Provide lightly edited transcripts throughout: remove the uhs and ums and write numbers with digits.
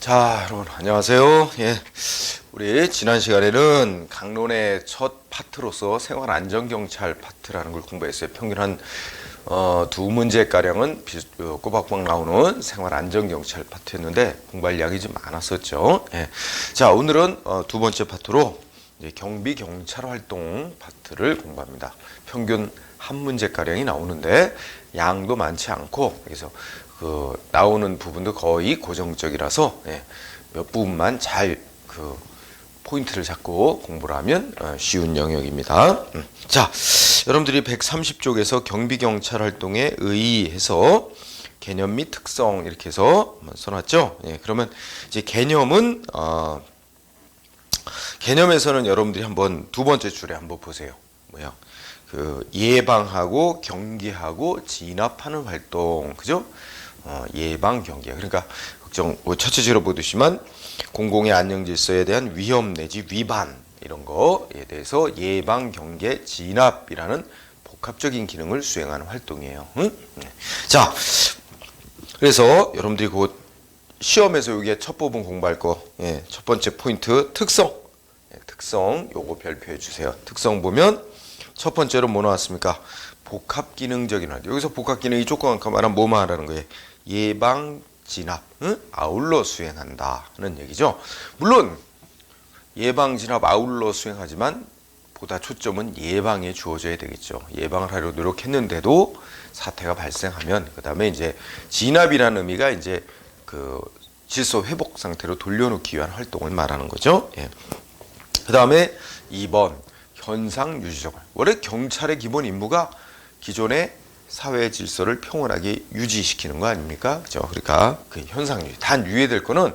자, 여러분 안녕하세요. 우리 지난 시간에는 강론의 첫 파트로서 생활안전경찰 파트라는 걸 공부했어요. 평균 한 두 문제 가량은 꼬박꼬박 나오는 생활안전경찰 파트였는데 공부할 양이 좀 많았었죠. 자, 오늘은 두 번째 파트로 이제 경비경찰 활동 파트를 공부합니다. 평균 한 문제 가량이 나오는데 양도 많지 않고, 그래서 나오는 부분도 거의 고정적이라서 몇 부분만 잘 포인트를 잡고 공부를 하면 쉬운 영역입니다. 자, 여러분들이 130쪽에서 경비경찰 활동에 의의해서 개념 및 특성 이렇게 해서 한번 써놨죠. 그러면 이제 개념에서는 여러분들이 한번 두 번째 줄에 한번 보세요. 뭐야? 예방하고 경계하고 진압하는 활동, 그죠? 예방 경계. 그러니까 첫째 줄에 보듯이만 공공의 안녕 질서에 대한 위험 내지 위반 이런 거에 대해서 예방 경계 진압이라는 복합적인 기능을 수행하는 활동이에요. 자, 그래서 여러분들이 곧 시험에서 이게 첫 부분 공부할 거, 첫 번째 포인트 특성. 특성 요거 별표해 주세요. 특성 보면 첫 번째로 뭐 나왔습니까? 복합 기능적인 활동. 여기서 복합 기능이 조그맣게 말하면 뭐 말하는 거예요? 예방, 진압, 아울러 수행한다는 얘기죠. 물론 예방, 진압 아울러 수행하지만 보다 초점은 예방에 주어져야 되겠죠. 예방을 하려 노력했는데도 사태가 발생하면 그 다음에 이제 진압이라는 의미가 이제 질서 회복 상태로 돌려놓기 위한 활동을 말하는 거죠. 그 다음에 2번 현상 유지적. 원래 경찰의 기본 임무가 기존의 사회 질서를 평온하게 유지시키는 거 아닙니까? 그죠? 그러니까 그 현상 유지. 단 유의될 거는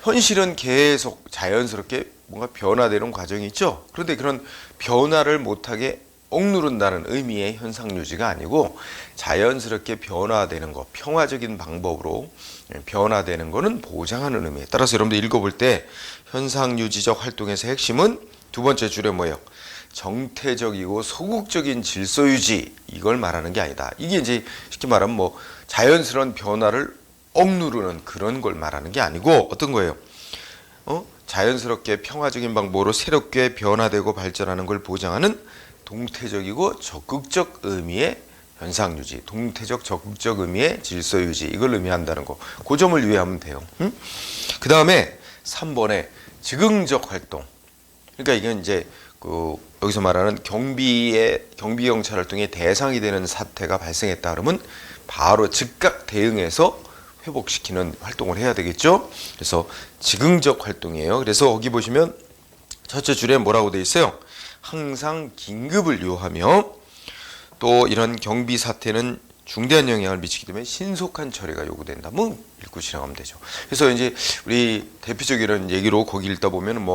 현실은 계속 자연스럽게 뭔가 변화되는 과정이 있죠. 그런데 그런 변화를 못하게 억누른다는 의미의 현상 유지가 아니고 자연스럽게 변화되는 거, 평화적인 방법으로 변화되는 거는 보장하는 의미에 따라서 여러분들 읽어볼 때 현상 유지적 활동에서 핵심은 두 번째 줄에 뭐예요? 정태적이고 소극적인 질서 유지, 이걸 말하는 게 아니다. 이게 이제 쉽게 말하면 뭐 자연스러운 변화를 억누르는 그런 걸 말하는 게 아니고 어떤 거예요? 자연스럽게 평화적인 방법으로 새롭게 변화되고 발전하는 걸 보장하는 동태적이고 적극적 의미의 현상 유지, 동태적 적극적 의미의 질서 유지, 이걸 의미한다는 거. 그 점을 유의하면 돼요. 그 다음에 3번에 즉응적 활동. 그러니까 이건 이제 여기서 말하는 경비경찰 활동의 대상이 되는 사태가 발생했다 그러면 바로 즉각 대응해서 회복시키는 활동을 해야 되겠죠. 그래서 즉응적 활동이에요. 그래서 거기 보시면 첫째 줄에 뭐라고 돼 있어요? 항상 긴급을 요하며 또 이런 경비 사태는 중대한 영향을 미치기 때문에 신속한 처리가 요구된다. 뭐 읽고 지나가면 되죠. 그래서 이제 우리 대표적인 얘기로 거기 읽다 보면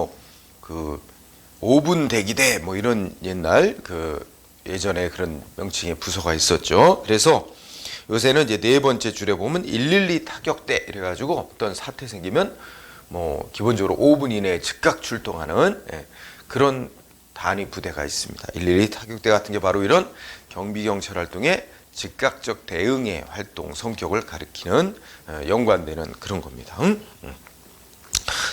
5분 대기대 뭐 이런 옛날 예전에 그런 명칭의 부서가 있었죠. 그래서 요새는 이제 네 번째 줄에 보면 112 타격대 이래가지고 어떤 사태 생기면 뭐 기본적으로 5분 이내에 즉각 출동하는 그런 단위 부대가 있습니다. 112 타격대 같은 게 바로 이런 경비경찰 활동의 즉각적 대응의 활동 성격을 가리키는 연관되는 그런 겁니다.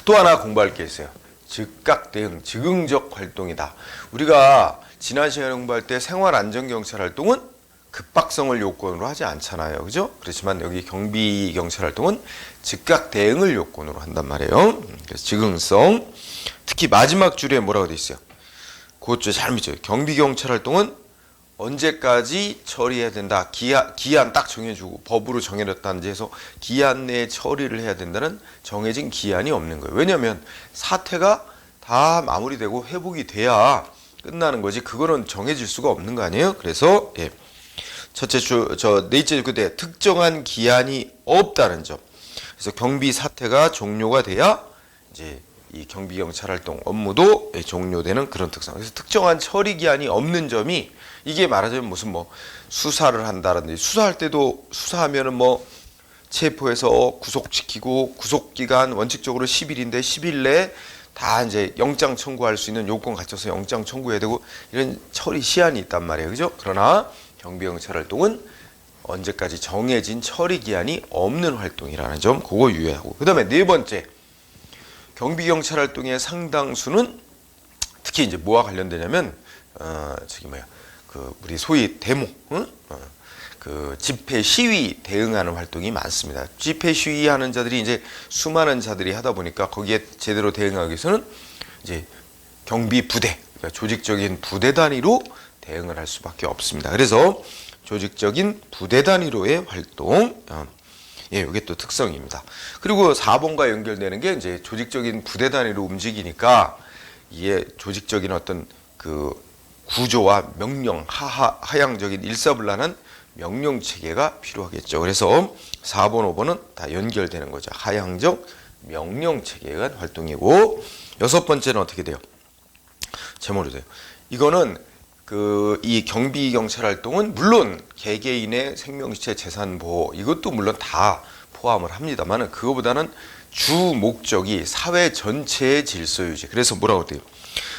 또 하나 공부할 게 있어요. 즉각 대응, 즉응적 활동이다. 우리가 지난 시간에 공부할 때 생활안전경찰 활동은 급박성을 요건으로 하지 않잖아요. 그죠? 그렇지만 여기 경비경찰 활동은 즉각 대응을 요건으로 한단 말이에요. 그래서 즉응성. 특히 마지막 줄에 뭐라고 돼 있어요? 그것도 잘 믿죠. 경비경찰 활동은 언제까지 처리해야 된다. 기한 딱 정해주고 법으로 정해졌다는지 해서 기한 내에 처리를 해야 된다는 정해진 기한이 없는 거예요. 왜냐하면 사태가 다 마무리되고 회복이 돼야 끝나는 거지 그거는 정해질 수가 없는 거 아니에요. 그래서 넷째 그때 특정한 기한이 없다는 점. 그래서 경비 사태가 종료가 돼야 이제 이 경비경찰 활동 업무도 종료되는 그런 특성. 그래서 특정한 처리 기한이 없는 점이 이게 말하자면 무슨 수사를 한다든지 수사할 때도 수사하면은 체포해서 구속시키고 구속기간 원칙적으로 10일인데 10일 내에 다 이제 영장 청구할 수 있는 요건 갖춰서 영장 청구해야 되고 이런 처리 시한이 있단 말이에요. 그죠? 그러나 경비경찰 활동은 언제까지 정해진 처리 기한이 없는 활동이라는 점 그거 유의하고, 그 다음에 네 번째, 경비경찰 활동의 상당수는 특히 이제 뭐와 관련되냐면 우리 소위 데모, 그 집회 시위 대응하는 활동이 많습니다. 집회 시위하는 자들이 이제 수많은 자들이 하다 보니까 거기에 제대로 대응하기 위해서는 이제 경비 부대, 그러니까 조직적인 부대 단위로 대응을 할 수밖에 없습니다. 그래서 조직적인 부대 단위로의 활동, 이게 또 특성입니다. 그리고 4번과 연결되는 게 이제 조직적인 부대 단위로 움직이니까 이게 조직적인 어떤 그 구조와 명령, 하향적인 일사불란한 명령 체계가 필요하겠죠. 그래서 4번, 5번은 다 연결되는 거죠. 하향적 명령 체계가 활동이고, 여섯 번째는 어떻게 돼요? 제목으로 돼요. 이거는 이 경비 경찰 활동은 물론 개개인의 생명시체 재산 보호 이것도 물론 다 포함을 합니다만, 그거보다는 주 목적이 사회 전체의 질서 유지. 그래서 뭐라고 돼요?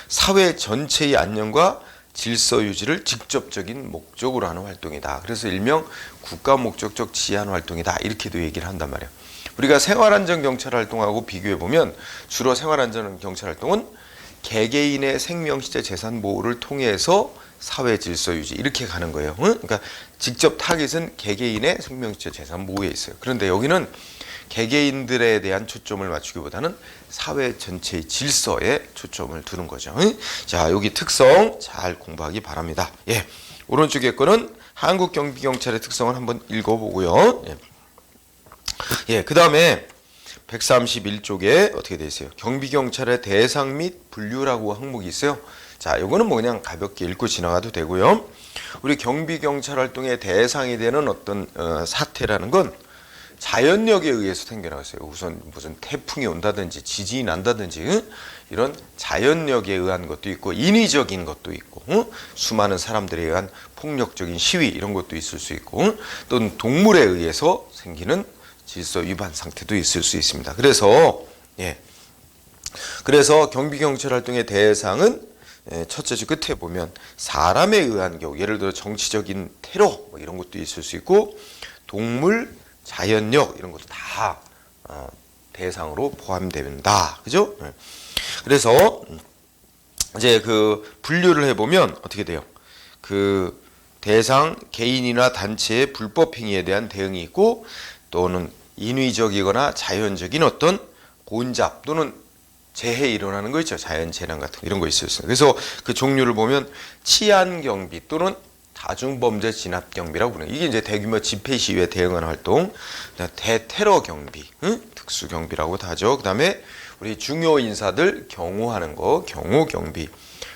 사회 전체의 안녕과 질서 유지를 직접적인 목적으로 하는 활동이다. 그래서 일명 국가 목적적 지한 활동이다. 이렇게도 얘기를 한단 말이에요. 우리가 생활안전 경찰 활동하고 비교해 보면 주로 생활안전 경찰 활동은 개개인의 생명시체 재산 보호를 통해서 사회 질서 유지 이렇게 가는 거예요. 그러니까 직접 타깃은 개개인의 생명시체 재산 보호에 있어요. 그런데 여기는 개개인들에 대한 초점을 맞추기보다는 사회 전체의 질서에 초점을 두는 거죠. 자, 여기 특성 잘 공부하기 바랍니다. 오른쪽에 거는 한국경비경찰의 특성을 한번 읽어보고요. 그 다음에 131쪽에 어떻게 되어 있어요? 경비경찰의 대상 및 분류라고 항목이 있어요. 자, 요거는 뭐 그냥 가볍게 읽고 지나가도 되고요. 우리 경비경찰 활동의 대상이 되는 어떤 사태라는 건 자연력에 의해서 생겨나갔어요. 우선 무슨 태풍이 온다든지 지진이 난다든지 이런 자연력에 의한 것도 있고, 인위적인 것도 있고, 수많은 사람들에 의한 폭력적인 시위 이런 것도 있을 수 있고, 또는 동물에 의해서 생기는 질서 위반 상태도 있을 수 있습니다. 그래서 경비경찰 활동의 대상은 첫째 줄 끝에 보면 사람에 의한 경우, 예를 들어 정치적인 테러 뭐 이런 것도 있을 수 있고, 동물, 자연력 이런 것도 다 대상으로 포함된다. 그죠? 그래서 이제 그 분류를 해보면 어떻게 돼요? 그 대상 개인이나 단체의 불법 행위에 대한 대응이 있고, 또는 인위적이거나 자연적인 어떤 혼잡 또는 재해 일어나는 거 있죠. 자연재난 같은 거, 이런 거 있을 수 있어요. 그래서 그 종류를 보면 치안경비 또는 다중범죄 진압경비라고 부르는, 이게 이제 대규모 집회 시위에 대응하는 활동, 대테러 경비, 특수경비라고도 하죠. 그 다음에 우리 중요 인사들 경호하는 거, 경호경비.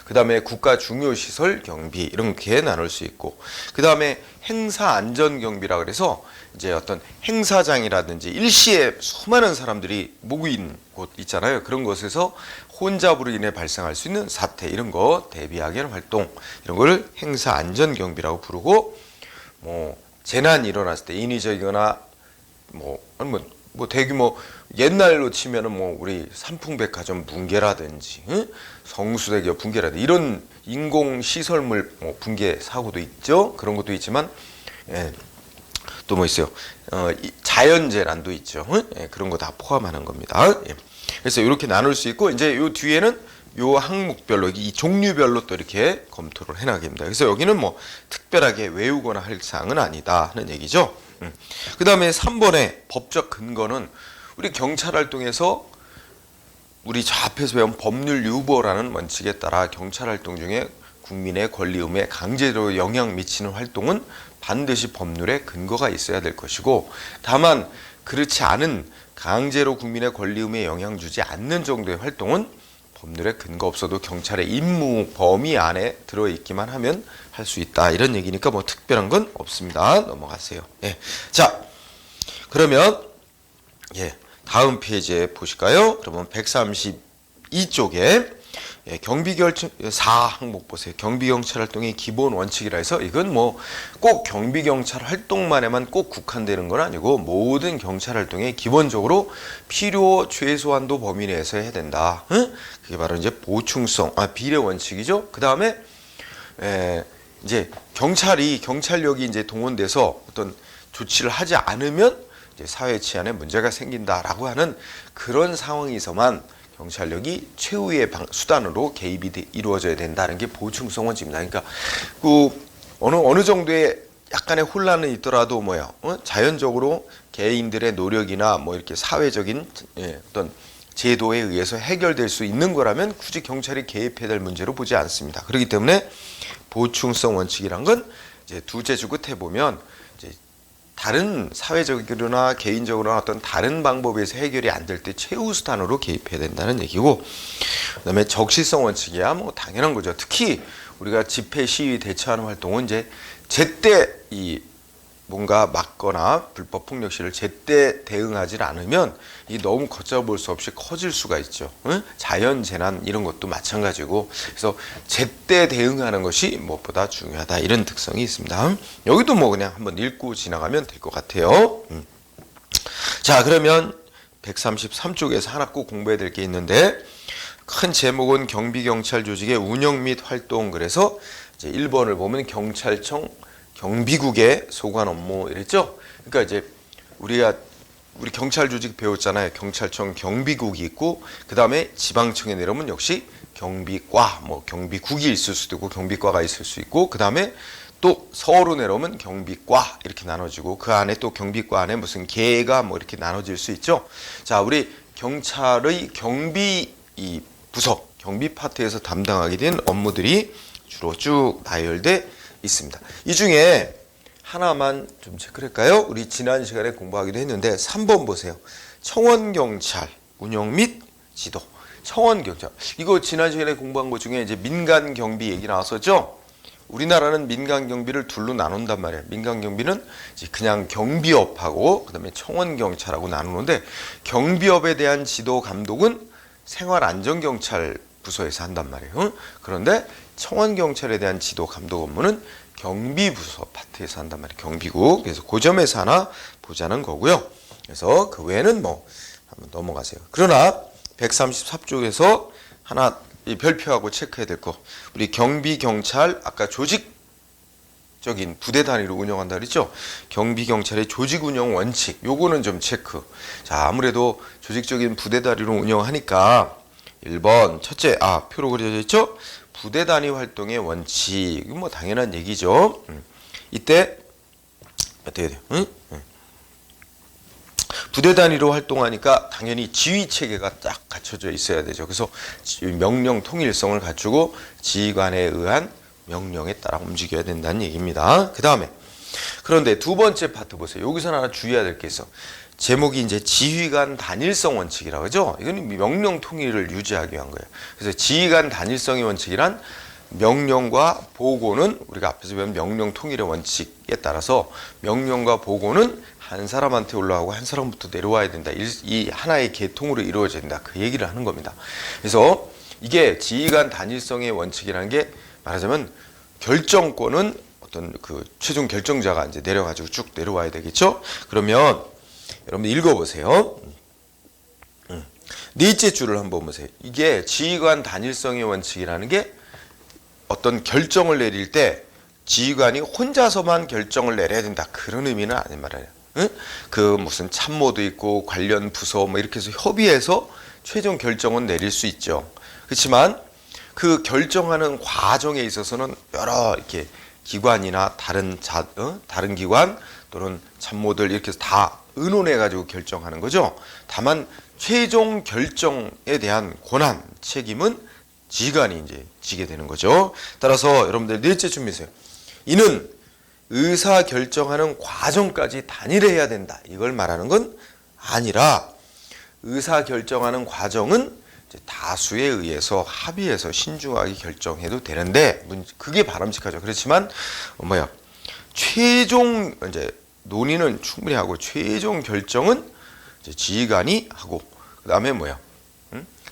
그 다음에 국가 중요시설 경비, 이렇게 나눌 수 있고, 그 다음에 행사안전경비라 그래서 이제 어떤 행사장이라든지 일시에 수많은 사람들이 모인 곳 있잖아요. 그런 곳에서 혼잡으로 인해 발생할 수 있는 사태, 이런 거 대비하기 위한 활동, 이런 거를 행사안전경비라고 부르고, 뭐 재난이 일어났을 때 인위적이거나 뭐 대규모, 옛날로 치면은 뭐 우리 삼풍백화점 붕괴라든지 성수대교 붕괴라든지 이런 인공 시설물 뭐 붕괴 사고도 있죠. 그런 것도 있지만 또 뭐 있어요? 자연재난도 있죠. 그런 거 다 포함하는 겁니다. 그래서 이렇게 나눌 수 있고, 이제 요 뒤에는 요 항목별로, 이 종류별로 또 이렇게 검토를 해나갑니다. 그래서 여기는 뭐 특별하게 외우거나 할 사항은 아니다 하는 얘기죠. 그 다음에 3번의 법적 근거는 우리 경찰 활동에서 우리 저 앞에서 배운 법률 유보라는 원칙에 따라 경찰 활동 중에 국민의 권리 의무에 강제로 영향 미치는 활동은 반드시 법률에 근거가 있어야 될 것이고, 다만 그렇지 않은 강제로 국민의 권리 의무에 영향 주지 않는 정도의 활동은 법률에 근거 없어도 경찰의 임무 범위 안에 들어있기만 하면 할 수 있다, 이런 얘기니까 뭐 특별한 건 없습니다. 넘어가세요. 자, 그러면 다음 페이지에 보실까요? 그러면 132쪽에 경비결정 4항목 보세요. 경비경찰 활동의 기본 원칙이라 해서 이건 뭐 꼭 경비경찰 활동만에만 꼭 국한되는 건 아니고, 모든 경찰 활동에 기본적으로 필요 최소한도 범위 내에서 해야 된다. 그게 바로 이제 보충성, 비례 원칙이죠. 그 다음에 이제 경찰력이 이제 동원돼서 어떤 조치를 하지 않으면 이제 사회 치안에 문제가 생긴다라고 하는 그런 상황에서만 경찰력이 최후의 수단으로 개입이 이루어져야 된다는 게 보충성 원칙입니다. 그러니까 그 어느 정도의 약간의 혼란은 있더라도 자연적으로 개인들의 노력이나 뭐 이렇게 사회적인 어떤 제도에 의해서 해결될 수 있는 거라면 굳이 경찰이 개입해야 될 문제로 보지 않습니다. 그렇기 때문에 보충성 원칙이란 건 이제 두째 끝에 보면 이제 다른 사회적으로나 개인적으로나 어떤 다른 방법에서 해결이 안 될 때 최후 수단으로 개입해야 된다는 얘기고, 그다음에 적시성 원칙이야 뭐 당연한 거죠. 특히 우리가 집회 시위 대처하는 활동은 이제 제때 이 뭔가 막거나 불법 폭력 시를 제때 대응하지 않으면 이 너무 걷잡을 수 없이 커질 수가 있죠. 자연 재난 이런 것도 마찬가지고, 그래서 제때 대응하는 것이 무엇보다 중요하다 이런 특성이 있습니다. 여기도 뭐 그냥 한번 읽고 지나가면 될 것 같아요. 자, 그러면 133쪽에서 하나 꼭 공부해야 될 게 있는데, 큰 제목은 경비경찰 조직의 운영 및 활동. 그래서 이제 1번을 보면 경찰청 경비국의 소관 업무 이랬죠. 그러니까 이제 우리 경찰 조직 배웠잖아요. 경찰청 경비국이 있고, 그 다음에 지방청에 내려오면 역시 경비과, 뭐 경비국이 있을 수도 있고 경비과가 있을 수 있고, 그 다음에 또 서울로 내려오면 경비과 이렇게 나눠지고, 그 안에 또 경비과 안에 무슨 계가 뭐 이렇게 나눠질 수 있죠. 자, 우리 경찰의 경비 이 부서, 경비 파트에서 담당하게 된 업무들이 주로 쭉 나열돼 있습니다. 이 중에 하나만 좀 체크를 할까요? 우리 지난 시간에 공부하기도 했는데 3번 보세요. 청원경찰 운영 및 지도. 청원경찰, 이거 지난 시간에 공부한 것 중에 이제 민간경비 얘기 나왔었죠. 우리나라는 민간경비를 둘로 나눈단 말이에요. 민간경비는 이제 그냥 경비업하고 그다음에 청원경찰하고 나누는데, 경비업에 대한 지도 감독은 생활안전경찰 부서에서 한단 말이에요. 그런데 청원경찰에 대한 지도 감독 업무는 경비부서 파트에서 한단 말이에요. 경비국. 그래서 그 점에서 하나 보자는 거고요. 그래서 그 외에는 뭐 한번 넘어가세요. 그러나 133쪽에서 하나 이 별표하고 체크해야 될 거, 우리 경비경찰 아까 조직적인 부대 단위로 운영한다 그랬죠. 경비경찰의 조직 운영 원칙, 요거는 좀 체크. 자, 아무래도 조직적인 부대 단위로 운영하니까 1번 첫째, 표로 그려져 있죠. 부대 단위 활동의 원칙. 이건 뭐 당연한 얘기죠. 이때 어떻게 돼요? 부대 단위로 활동하니까 당연히 지휘 체계가 딱 갖춰져 있어야 되죠. 그래서 명령 통일성을 갖추고 지휘관에 의한 명령에 따라 움직여야 된다는 얘기입니다. 그 다음에 그런데 두 번째 파트 보세요. 여기서 하나 주의해야 될 게 있어. 제목이 이제 지휘관 단일성 원칙이라고 하죠. 이건 명령 통일을 유지하기 위한 거예요. 그래서 지휘관 단일성의 원칙이란 명령과 보고는 우리가 앞에서 배운 명령 통일의 원칙에 따라서 명령과 보고는 한 사람한테 올라가고 한 사람부터 내려와야 된다. 이 하나의 계통으로 이루어져야 된다. 그 얘기를 하는 겁니다. 그래서 이게 지휘관 단일성의 원칙이라는 게 말하자면 결정권은 어떤 그 최종 결정자가 이제 내려가지고 쭉 내려와야 되겠죠. 그러면 여러분 읽어보세요. 넷째 줄을 한번 보세요. 이게 지휘관 단일성의 원칙이라는 게 어떤 결정을 내릴 때 지휘관이 혼자서만 결정을 내려야 된다. 그런 의미는 아닌 말이에요. 그 무슨 참모도 있고 관련 부서 뭐 이렇게 해서 협의해서 최종 결정은 내릴 수 있죠. 그렇지만 그 결정하는 과정에 있어서는 여러 이렇게 기관이나 다른 기관 또는 참모들 이렇게 해서 다 의논해 가지고 결정하는 거죠. 다만 최종 결정에 대한 권한, 책임은 지휘관이 이제 지게 되는 거죠. 따라서 여러분들 넷째 준비하세요. 이는 의사 결정하는 과정까지 단일해야 된다. 이걸 말하는 건 아니라 의사 결정하는 과정은 이제 다수에 의해서 합의해서 신중하게 결정해도 되는데 그게 바람직하죠. 그렇지만 최종 이제 논의는 충분히 하고 최종 결정은 이제 지휘관이 하고 그다음에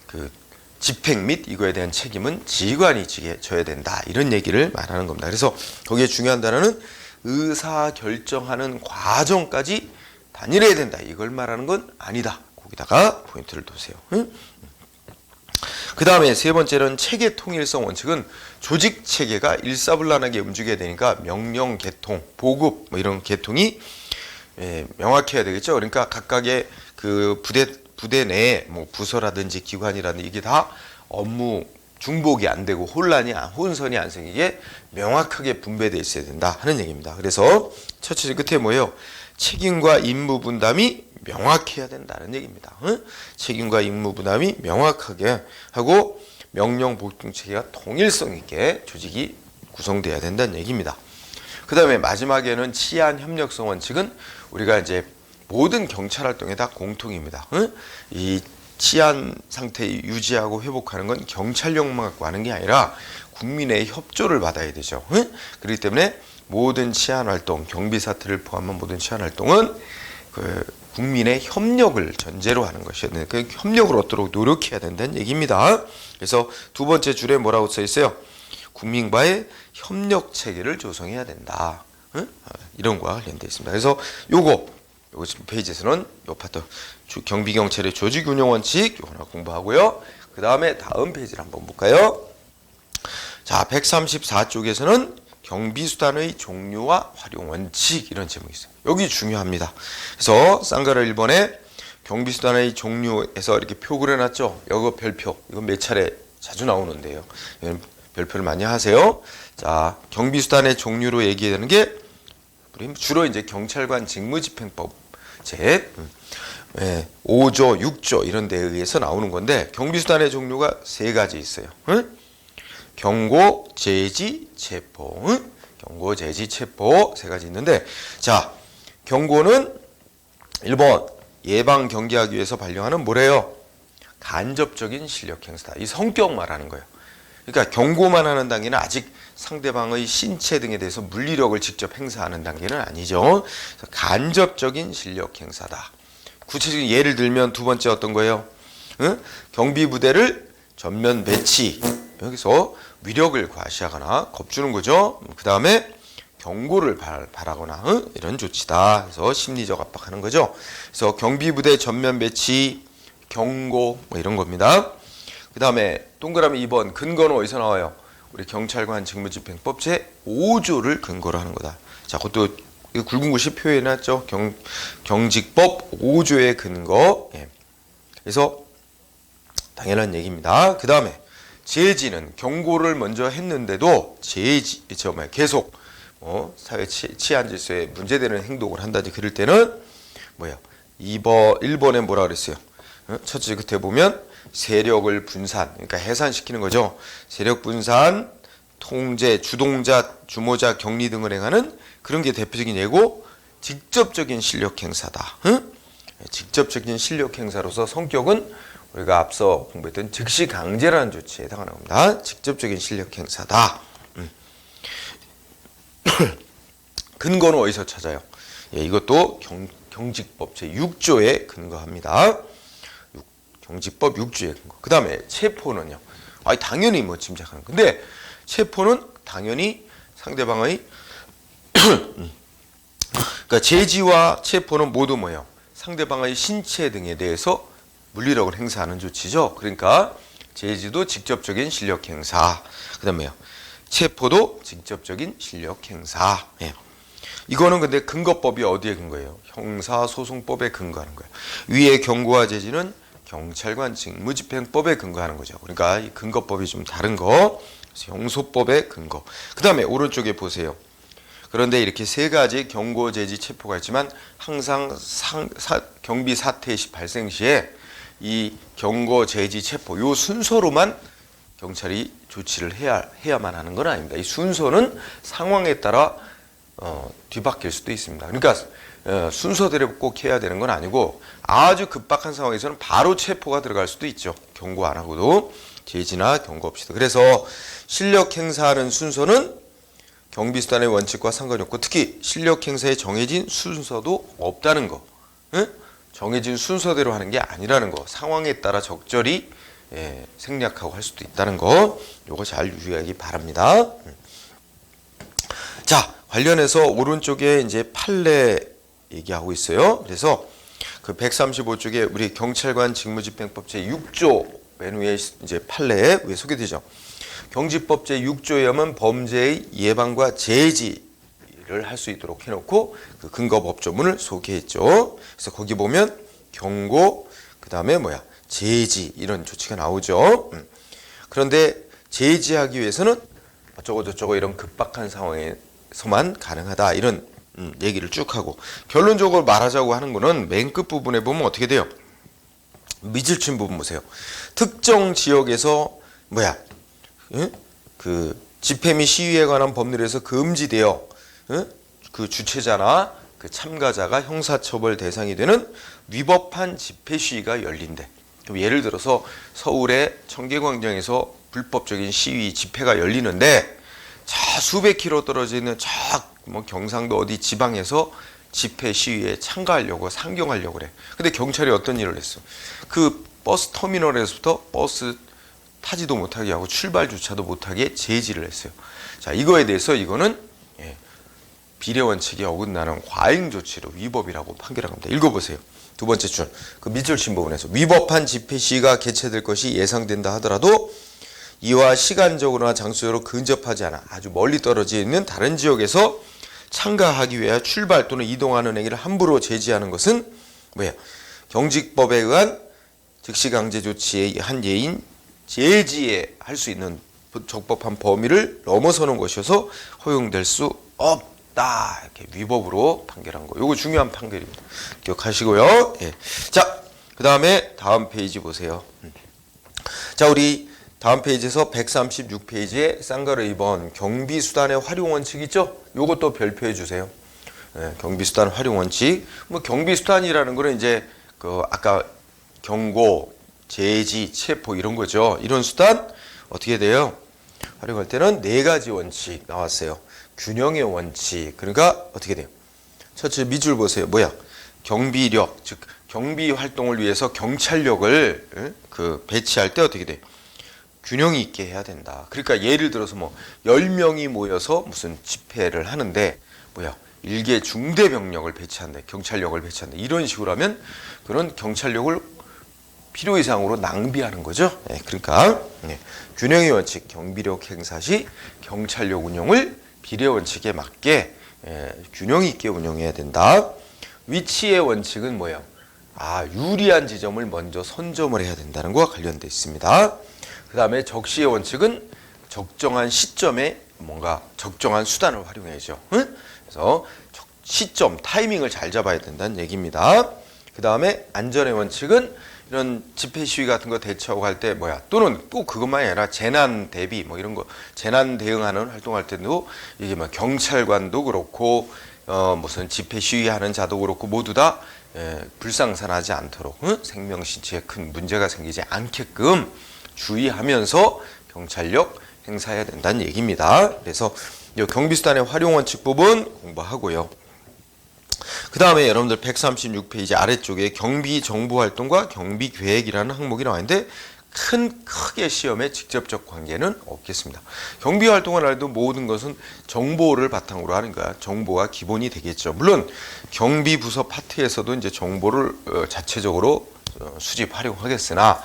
그 집행 및 이거에 대한 책임은 지휘관이 져야 된다. 이런 얘기를 말하는 겁니다. 그래서 거기에 중요한 단어는 의사 결정하는 과정까지 단일해야 된다. 이걸 말하는 건 아니다. 거기다가 포인트를 두세요. 그 다음에 세 번째는 체계 통일성 원칙은 조직 체계가 일사불란하게 움직여야 되니까 명령 계통, 보급 뭐 이런 계통이 명확해야 되겠죠. 그러니까 각각의 그 부대 내에 뭐 부서라든지 기관이라든지 이게 다 업무 중복이 안 되고 혼선이 안 생기게 명확하게 분배되어 있어야 된다 하는 얘기입니다. 그래서 첫째 끝에 뭐예요? 책임과 임무 분담이 명확해야 된다는 얘기입니다. 책임과 임무 분담이 명확하게 하고 명령 복종 체계가 통일성 있게 조직이 구성돼야 된다는 얘기입니다. 그 다음에 마지막에는 치안 협력성 원칙은 우리가 이제 모든 경찰 활동에 다 공통입니다. 이 치안 상태 유지하고 회복하는 건 경찰력만 갖고 하는 게 아니라 국민의 협조를 받아야 되죠. 그렇기 때문에 모든 치안 활동, 경비 사태를 포함한 모든 치안 활동은 그 국민의 협력을 전제로 하는 것이었는데 그 협력을 얻도록 노력해야 된다는 얘기입니다. 그래서 두 번째 줄에 뭐라고 써 있어요? 국민과의 협력 체계를 조성해야 된다. 이런 거와 관련되어 있습니다. 그래서 요거 지금 페이지에서는 요 파트 경비경찰의 조직운영 원칙 요거 하나 공부하고요. 그 다음에 다음 페이지를 한번 볼까요? 자, 134쪽에서는 경비수단의 종류와 활용 원칙 이런 제목이 있어요. 여기 중요합니다. 그래서 쌍가루 1번에 경비수단의 종류에서 이렇게 표 그려놨죠. 이거 별표. 이건 몇 차례 자주 나오는데요. 별표를 많이 하세요. 자, 경비수단의 종류로 얘기하는 게 주로 이제 경찰관 직무집행법 제 5조, 6조 이런 데에 의해서 나오는 건데 경비수단의 종류가 세 가지 있어요. 경고, 제지, 체포. 경고, 제지, 체포 세 가지 있는데 자, 경고는 1번 예방 경계하기 위해서 발령하는 뭐래요? 간접적인 실력 행사다. 이 성격 말하는 거예요. 그러니까 경고만 하는 단계는 아직 상대방의 신체 등에 대해서 물리력을 직접 행사하는 단계는 아니죠. 간접적인 실력 행사다. 구체적인 예를 들면 두 번째 어떤 거예요? 경비부대를 전면 배치. 여기서 위력을 과시하거나 겁주는 거죠. 그 다음에 경고를 바라거나 이런 조치다. 그래서 심리적 압박하는 거죠. 그래서 경비부대 전면 배치, 경고 뭐 이런 겁니다. 그 다음에 동그라미 2번 근거는 어디서 나와요? 우리 경찰관 직무집행법 제 5조를 근거로 하는 거다. 자, 그것도 굵은 글씨 표현해놨죠. 경직법 5조의 근거. 예. 그래서 당연한 얘기입니다. 그 다음에 제지는 경고를 먼저 했는데도 계속 사회 치안 질서에 문제되는 행동을 한다든지 그럴 때는 뭐야? 1번에 뭐라 그랬어요? 첫째 끝에 보면 세력을 분산, 그러니까 해산시키는 거죠. 세력 분산, 통제, 주동자, 주모자, 격리 등을 행하는 그런 게 대표적인 예고 직접적인 실력 행사다. 직접적인 실력 행사로서 성격은 우리가 앞서 공부했던 즉시 강제라는 조치에 해당하는 겁니다. 직접적인 실력 행사다. 근거는 어디서 찾아요? 예, 이것도 경직법 제6조에 근거합니다. 경직법 6조에 근거. 그 다음에 체포는요. 당연히 뭐 짐작하는. 근데 체포는 당연히 상대방의 그러니까 제지와 체포는 모두 뭐예요? 상대방의 신체 등에 대해서 물리력을 행사하는 조치죠. 그러니까 제지도 직접적인 실력 행사. 그 다음에요. 체포도 직접적인 실력 행사. 예. 이거는 근데 근거법이 어디에 근거예요? 형사소송법에 근거하는 거예요. 위에 경고와 제지는 경찰관 직무집행법에 근거하는 거죠. 그러니까 이 근거법이 좀 다른 거. 형소법에 근거. 그 다음에 오른쪽에 보세요. 그런데 이렇게 세 가지 경고, 제지, 체포가 있지만 항상 경비 사태 발생 시에 이 경고, 제지, 체포 요 순서로만 경찰이 조치를 해야만 하는 건 아닙니다. 이 순서는 상황에 따라 뒤바뀔 수도 있습니다. 그러니까 순서대로 꼭 해야 되는 건 아니고 아주 급박한 상황에서는 바로 체포가 들어갈 수도 있죠. 경고 안 하고도 제지나 경고 없이도. 그래서 실력 행사하는 순서는 경비수단의 원칙과 상관이 없고 특히 실력 행사에 정해진 순서도 없다는 거. 정해진 순서대로 하는 게 아니라는 거. 상황에 따라 적절히 생략하고 할 수도 있다는 거. 요거 잘 유의하기 바랍니다. 자, 관련해서 오른쪽에 이제 판례 얘기하고 있어요. 그래서 그 135쪽에 우리 경찰관 직무집행법 제6조 맨 위에 이제 판례에 위에 소개되죠. 경직법 제6조에 의하면 범죄의 예방과 제지를 할 수 있도록 해놓고 그 근거 법조문을 소개했죠. 그래서 거기 보면 경고, 그 다음에 제지 이런 조치가 나오죠. 그런데 제지하기 위해서는 어쩌고 저쩌고 이런 급박한 상황에서만 가능하다 이런 얘기를 쭉 하고, 결론적으로 말하자고 하는 거는 맨 끝 부분에 보면 어떻게 돼요? 밑줄 친 부분 보세요. 특정 지역에서 그 집회 및 시위에 관한 법률에서 금지되어 그 주최자나 그 참가자가 형사처벌 대상이 되는 위법한 집회 시위가 열린대. 그럼 예를 들어서 서울의 청계광장에서 불법적인 시위 집회가 열리는데 저 수백 킬로 떨어져 있는 저 뭐 경상도 어디 지방에서 집회 시위에 참가하려고 상경하려고 그래. 근데 경찰이 어떤 일을 했어? 그 버스 터미널에서부터 버스 타지도 못하게 하고 출발조차도 못하게 제지를 했어요. 자, 이거에 대해서 이거는 비례 원칙에 어긋나는 과잉 조치로 위법이라고 판결한 겁니다. 읽어보세요. 두 번째 줄, 그 밑줄 친 부분에서 위법한 집회 시위가 개최될 것이 예상된다 하더라도 이와 시간적으로나 장소적으로 근접하지 않아 아주 멀리 떨어져 있는 다른 지역에서 참가하기 위해 출발 또는 이동하는 행위를 함부로 제지하는 것은 경직법에 의한 즉시강제 조치의 한 예인 제지에 할 수 있는 적법한 범위를 넘어서는 것이어서 허용될 수 없다. 이렇게 위법으로 판결한 거. 이거 중요한 판결입니다. 기억하시고요. 예. 자, 그 다음에 다음 페이지 보세요. 자, 우리 다음 페이지에서 136페이지에 쌍가루 2번 경비수단의 활용 원칙 있죠? 요것도 별표해 주세요. 네, 경비수단 활용 원칙. 뭐 경비수단이라는 거는 이제 그 아까 경고, 제지, 체포 이런 거죠. 이런 수단 어떻게 돼요? 활용할 때는 네 가지 원칙 나왔어요. 균형의 원칙. 그러니까 어떻게 돼요? 첫째 밑줄 보세요. 경비력, 즉 경비 활동을 위해서 경찰력을 배치할 때 어떻게 돼요? 균형이 있게 해야 된다. 그러니까 예를 들어서 10명이 모여서 무슨 집회를 하는데 일개 중대병력을 배치한다. 경찰력을 배치한다. 이런 식으로 하면 그런 경찰력을 필요 이상으로 낭비하는 거죠. 그러니까 균형의 원칙, 경비력 행사 시 경찰력 운용을 비례 원칙에 맞게 균형 있게 운용해야 된다. 위치의 원칙은 유리한 지점을 먼저 선점을 해야 된다는 것과 관련되어 있습니다. 그 다음에 적시의 원칙은 적정한 시점에 뭔가 적정한 수단을 활용해야죠. 그래서 시점, 타이밍을 잘 잡아야 된다는 얘기입니다. 그 다음에 안전의 원칙은 이런 집회 시위 같은 거 대처하고 할 때 또는 꼭 그것만이 아니라 재난 대비 이런 거 재난 대응하는 활동할 때도 이게 경찰관도 그렇고 무슨 집회 시위하는 자도 그렇고 모두 다 불상사하지 않도록 생명 신체에 큰 문제가 생기지 않게끔 주의하면서 경찰력 행사해야 된다는 얘기입니다. 그래서 이 경비수단의 활용 원칙 부분 공부하고요. 그 다음에 여러분들 136페이지 아래쪽에 경비 정보 활동과 경비 계획이라는 항목이 나와 있는데 크게 시험에 직접적 관계는 없겠습니다. 경비 활동을 할 때 모든 것은 정보를 바탕으로 하는 거야. 정보가 기본이 되겠죠. 물론 경비 부서 파트에서도 이제 정보를 자체적으로 수집 활용하겠으나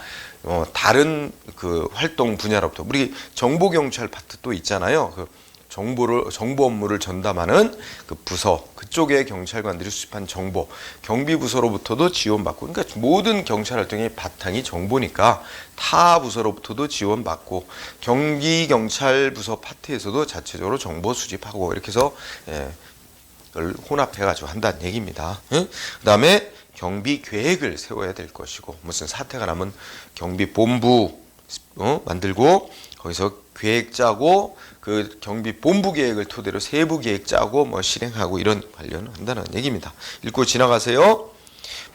다른 그 활동 분야로부터 우리 정보 경찰 파트 또 있잖아요. 그 정보 업무를 전담하는 그 부서 그쪽에 경찰관들이 수집한 정보 경비 부서로부터도 지원받고 그러니까 모든 경찰 활동의 바탕이 정보니까 타 부서로부터도 지원받고 경기 경찰 부서 파트에서도 자체적으로 정보 수집하고 이렇게 해서 그걸 혼합해가지고 한다는 얘기입니다. 그 다음에 경비 계획을 세워야 될 것이고 무슨 사태가 나면 경비 본부 만들고 거기서 계획 짜고 그 경비 본부 계획을 토대로 세부 계획 짜고 실행하고 이런 관련한다는 얘기입니다. 읽고 지나가세요.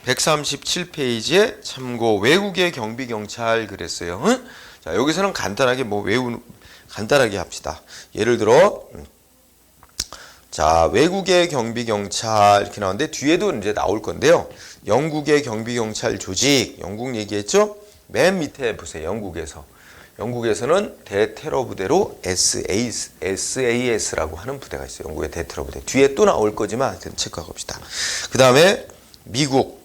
137페이지에 참고 외국의 경비 경찰 그랬어요. 자, 여기서는 간단하게 간단하게 합시다. 예를 들어 자, 외국의 경비 경찰 이렇게 나오는데 뒤에도 이제 나올 건데요. 영국의 경비 경찰 조직, 영국 얘기했죠? 맨 밑에 보세요. 영국에서는 대테러 부대로 SAS라고 하는 부대가 있어요. 영국의 대테러 부대. 뒤에 또 나올 거지만 체크해 봅시다. 그 다음에 미국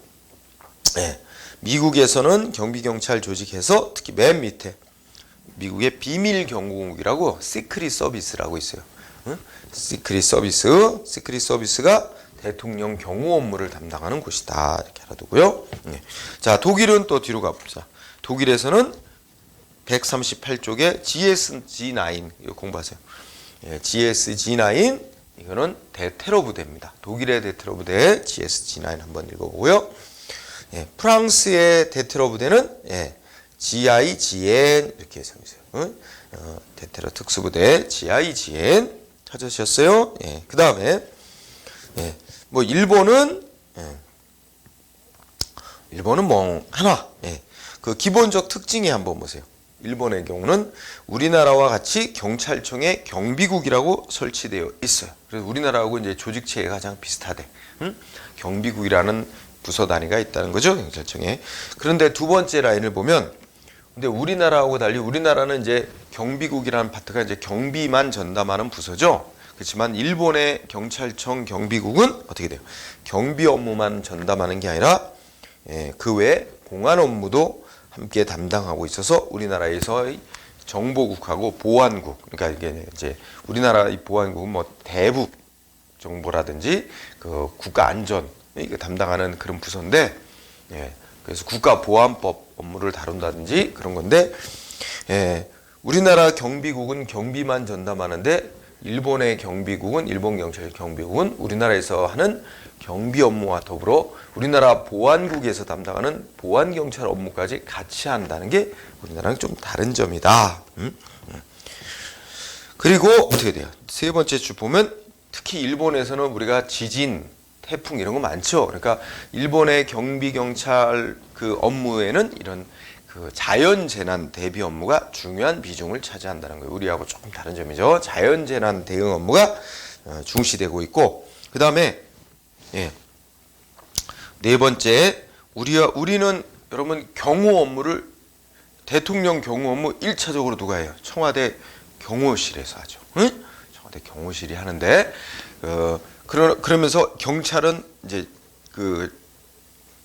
미국에서는 경비경찰 조직에서 특히 맨 밑에 미국의 비밀경고국이라고 시크릿 서비스라고 있어요. 응? 시크릿 서비스가 대통령 경호 업무를 담당하는 곳이다. 이렇게 알아두고요. 네. 자, 독일은 또 뒤로 가보자. 독일에서는 138쪽에 GSG9 이거 공부하세요. 예, GSG9 이거는 대테러 부대입니다. 독일의 대테러 부대 GSG9 한번 읽어보고요. 예, 프랑스의 대테러 부대는 GIGN 이렇게 적으세요. 대테러 특수부대 GIGN 찾으셨어요? 예, 그 다음에 뭐 일본은 뭐 하나 그 기본적 특징이 한번 보세요. 일본의 경우는 우리나라와 같이 경찰청의 경비국이라고 설치되어 있어요. 그래서 우리나라하고 이제 조직체가 가장 비슷하대. 경비국이라는 부서 단위가 있다는 거죠, 경찰청에. 그런데 두 번째 라인을 보면, 근데 우리나라하고 달리 우리나라는 이제 경비국이라는 파트가 이제 경비만 전담하는 부서죠. 그렇지만 일본의 경찰청 경비국은 어떻게 돼요? 경비 업무만 전담하는 게 아니라 그 외에 공안 업무도 함께 담당하고 있어서 우리나라에서의 정보국하고 보안국, 그러니까 이게 이제 우리나라 이 보안국은 뭐 대북 정보라든지 그 국가 안전 이거 담당하는 그런 부서인데, 그래서 국가보안법 업무를 다룬다든지 그런 건데, 우리나라 경비국은 경비만 전담하는데 일본의 경비국은 일본 경찰 경비국은 우리나라에서 하는 경비 업무와 더불어 우리나라 보안국에서 담당하는 보안 경찰 업무까지 같이 한다는 게 우리나라랑 좀 다른 점이다. 그리고 어떻게 돼요? 세 번째 줄 보면 특히 일본에서는 우리가 지진, 태풍 이런 거 많죠. 그러니까 일본의 경비 경찰 그 업무에는 이런 그 자연재난 대비 업무가 중요한 비중을 차지한다는 거예요. 우리하고 조금 다른 점이죠. 자연재난 대응 업무가 중시되고 있고, 그 다음에 네 번째 우리는 여러분 경호 업무를 대통령 경호 업무 1차적으로 누가 해요? 청와대 경호실에서 하죠. 응? 청와대 경호실이 하는데 그러면서 경찰은 이제 그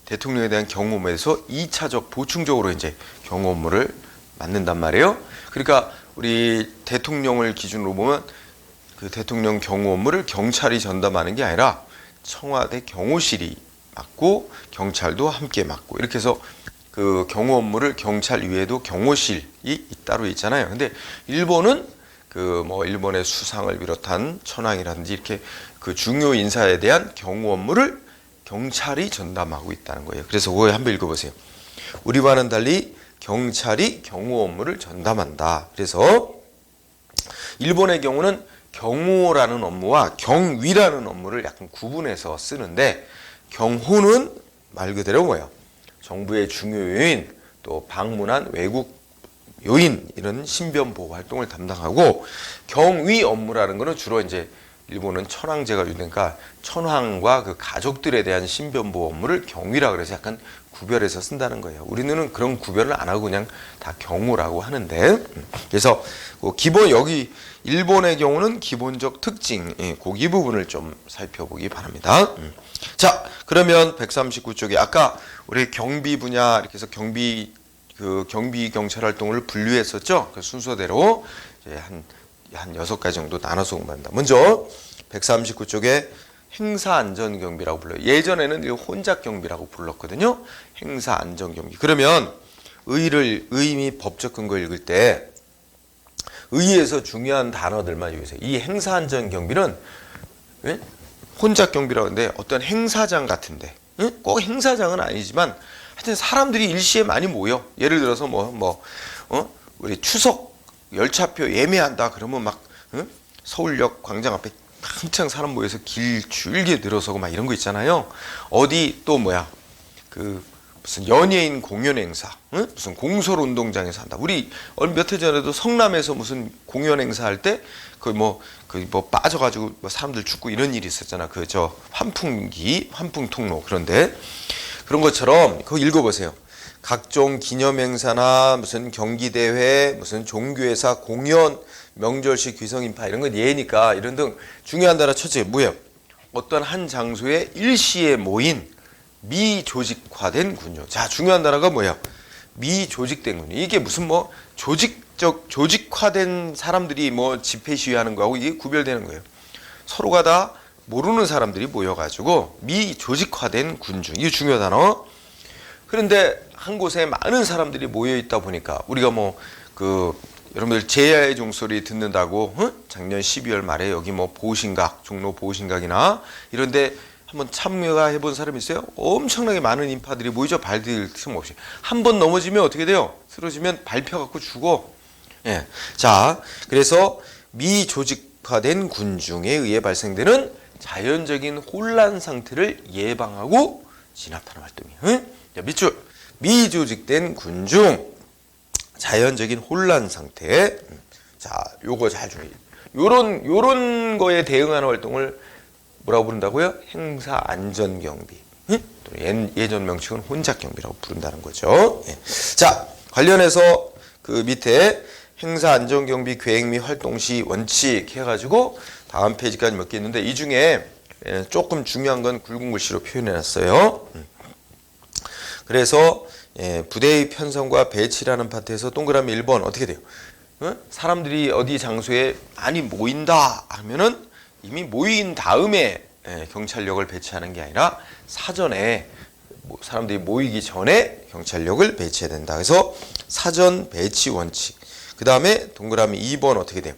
대통령에 대한 경호 업무에서 2차적 보충적으로 이제 경호 업무를 맡는단 말이에요. 그러니까 우리 대통령을 기준으로 보면 그 대통령 경호 업무를 경찰이 전담하는 게 아니라 청와대 경호실이 맡고 경찰도 함께 맡고 이렇게 해서 그 경호 업무를 경찰 위에도 경호실이 따로 있잖아요. 근데 일본은 그 뭐 일본의 수상을 비롯한 천황이라든지 이렇게 그 중요 인사에 대한 경호 업무를 경찰이 전담하고 있다는 거예요. 그래서 그거 한번 읽어보세요. 우리와는 달리 경찰이 경호 업무를 전담한다. 그래서 일본의 경우는 경호라는 업무와 경위라는 업무를 약간 구분해서 쓰는데, 경호는 말 그대로 뭐예요? 정부의 중요 요인, 또 방문한 외국 요인 이런 신변 보호 활동을 담당하고, 경위 업무라는 거는 주로 이제 일본은 천황제가 유행니까 천황과 그 가족들에 대한 신변 보호 업무를 경위라 그래서 약간 구별해서 쓴다는 거예요. 우리는 그런 구별을 안 하고 그냥 다 경호라고 하는데, 그래서 기본 여기 일본의 경우는 기본적 특징, 이 부분을 좀 살펴보기 바랍니다. 자, 그러면 139쪽에 아까 우리 경비 분야 이렇게 해서 경비 경찰 활동을 분류했었죠. 그 순서대로 이제 한 6가지 정도 나눠서 공부합니다. 먼저 139쪽에 행사안전경비라고 불러요. 예전에는 혼잡경비라고 불렀거든요. 행사안전경비. 그러면 의의 및 법적 근거 읽을 때 의의에서 중요한 단어들만 유의하세요. 이 행사안전경비는 혼잡경비라고 하는데 어떤 행사장 같은데, 꼭 행사장은 아니지만 하여튼 사람들이 일시에 많이 모여. 예를 들어서 우리 추석 열차표 예매한다 그러면 막 서울역 광장 앞에 한창 사람 모여서 길 줄게 늘어서고 막 이런 거 있잖아요. 어디 또 그 무슨 연예인 공연 행사, 무슨 공설 운동장에서 한다. 우리 몇 해 전에도 성남에서 무슨 공연 행사 할 때 빠져가지고 사람들 죽고 이런 일이 있었잖아. 환풍 통로. 그런데 그런 것처럼 그거 읽어보세요. 각종 기념행사나 무슨 경기대회, 무슨 종교회사, 공연, 명절식 귀성인파 이런 건 예니까 이런 등 중요한 단어 첫째 뭐예요? 어떤 한 장소에 일시에 모인 미조직화된 군중. 자, 중요한 단어가 뭐예요? 미조직된 군중. 이게 무슨 뭐 조직화된 사람들이 뭐 집회 시위하는 거하고 이게 구별되는 거예요. 서로가 다 모르는 사람들이 모여가지고 미조직화된 군중. 이게 중요한 단어. 그런데 한 곳에 많은 사람들이 모여 있다 보니까 우리가 뭐 여러분들 제야의 종소리 듣는다고 작년 12월 말에 여기 뭐 보신각, 종로 보신각이나 이런데 한번 참여가 해본 사람 있어요? 엄청나게 많은 인파들이 모이죠. 발디딜 틈 없이. 한 번 넘어지면 어떻게 돼요? 쓰러지면 밟혀갖고 죽어. 예. 자, 그래서 미조직화된 군중에 의해 발생되는 자연적인 혼란 상태를 예방하고 진압하는 활동이에요. 자, 밑줄. 미조직된 군중. 자연적인 혼란 상태. 자, 요거 잘 중요해요. 요런 거에 대응하는 활동을 뭐라고 부른다고요? 행사 안전경비. 예전 명칭은 혼잡경비라고 부른다는 거죠. 예. 자, 관련해서 그 밑에 행사 안전경비 계획 및 활동 시 원칙 해가지고 다음 페이지까지 몇 개 있는데 이 중에 조금 중요한 건 굵은 글씨로 표현해놨어요. 그래서 부대의 편성과 배치라는 파트에서 동그라미 1번 어떻게 돼요? 사람들이 어디 장소에 많이 모인다 하면은 이미 모인 다음에 경찰력을 배치하는 게 아니라 사전에 사람들이 모이기 전에 경찰력을 배치해야 된다. 그래서 사전 배치 원칙. 그 다음에 동그라미 2번 어떻게 돼요?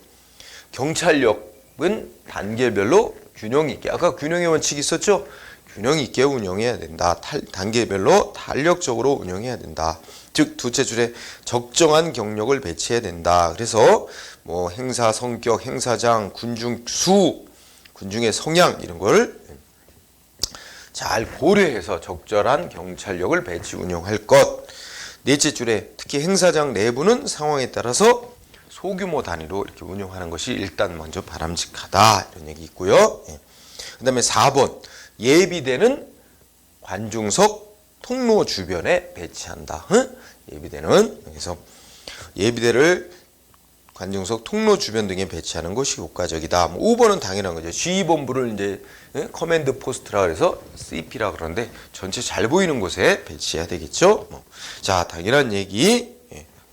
경찰력은 단계별로 균형 있게. 아까 균형의 원칙이 있었죠? 균형 있게 운영해야 된다. 단계별로 탄력적으로 운영해야 된다. 즉 두째 줄에 적정한 경력을 배치해야 된다. 그래서 뭐 행사 성격, 행사장, 군중 수, 군중의 성향 이런 걸 잘 고려해서 적절한 경찰력을 배치 운영할 것. 넷째 줄에 특히 행사장 내부는 상황에 따라서 소규모 단위로 이렇게 운영하는 것이 일단 먼저 바람직하다. 이런 얘기 있고요. 그 다음에 4번 예비대는 관중석 통로 주변에 배치한다. 예비대는 그래서 예비대를 관중석 통로 주변 등에 배치하는 것이 효과적이다. 5번은 당연한 거죠. 지휘본부를 이제 커맨드 포스트라 그래서 CP라 그러는데 전체 잘 보이는 곳에 배치해야 되겠죠. 자, 당연한 얘기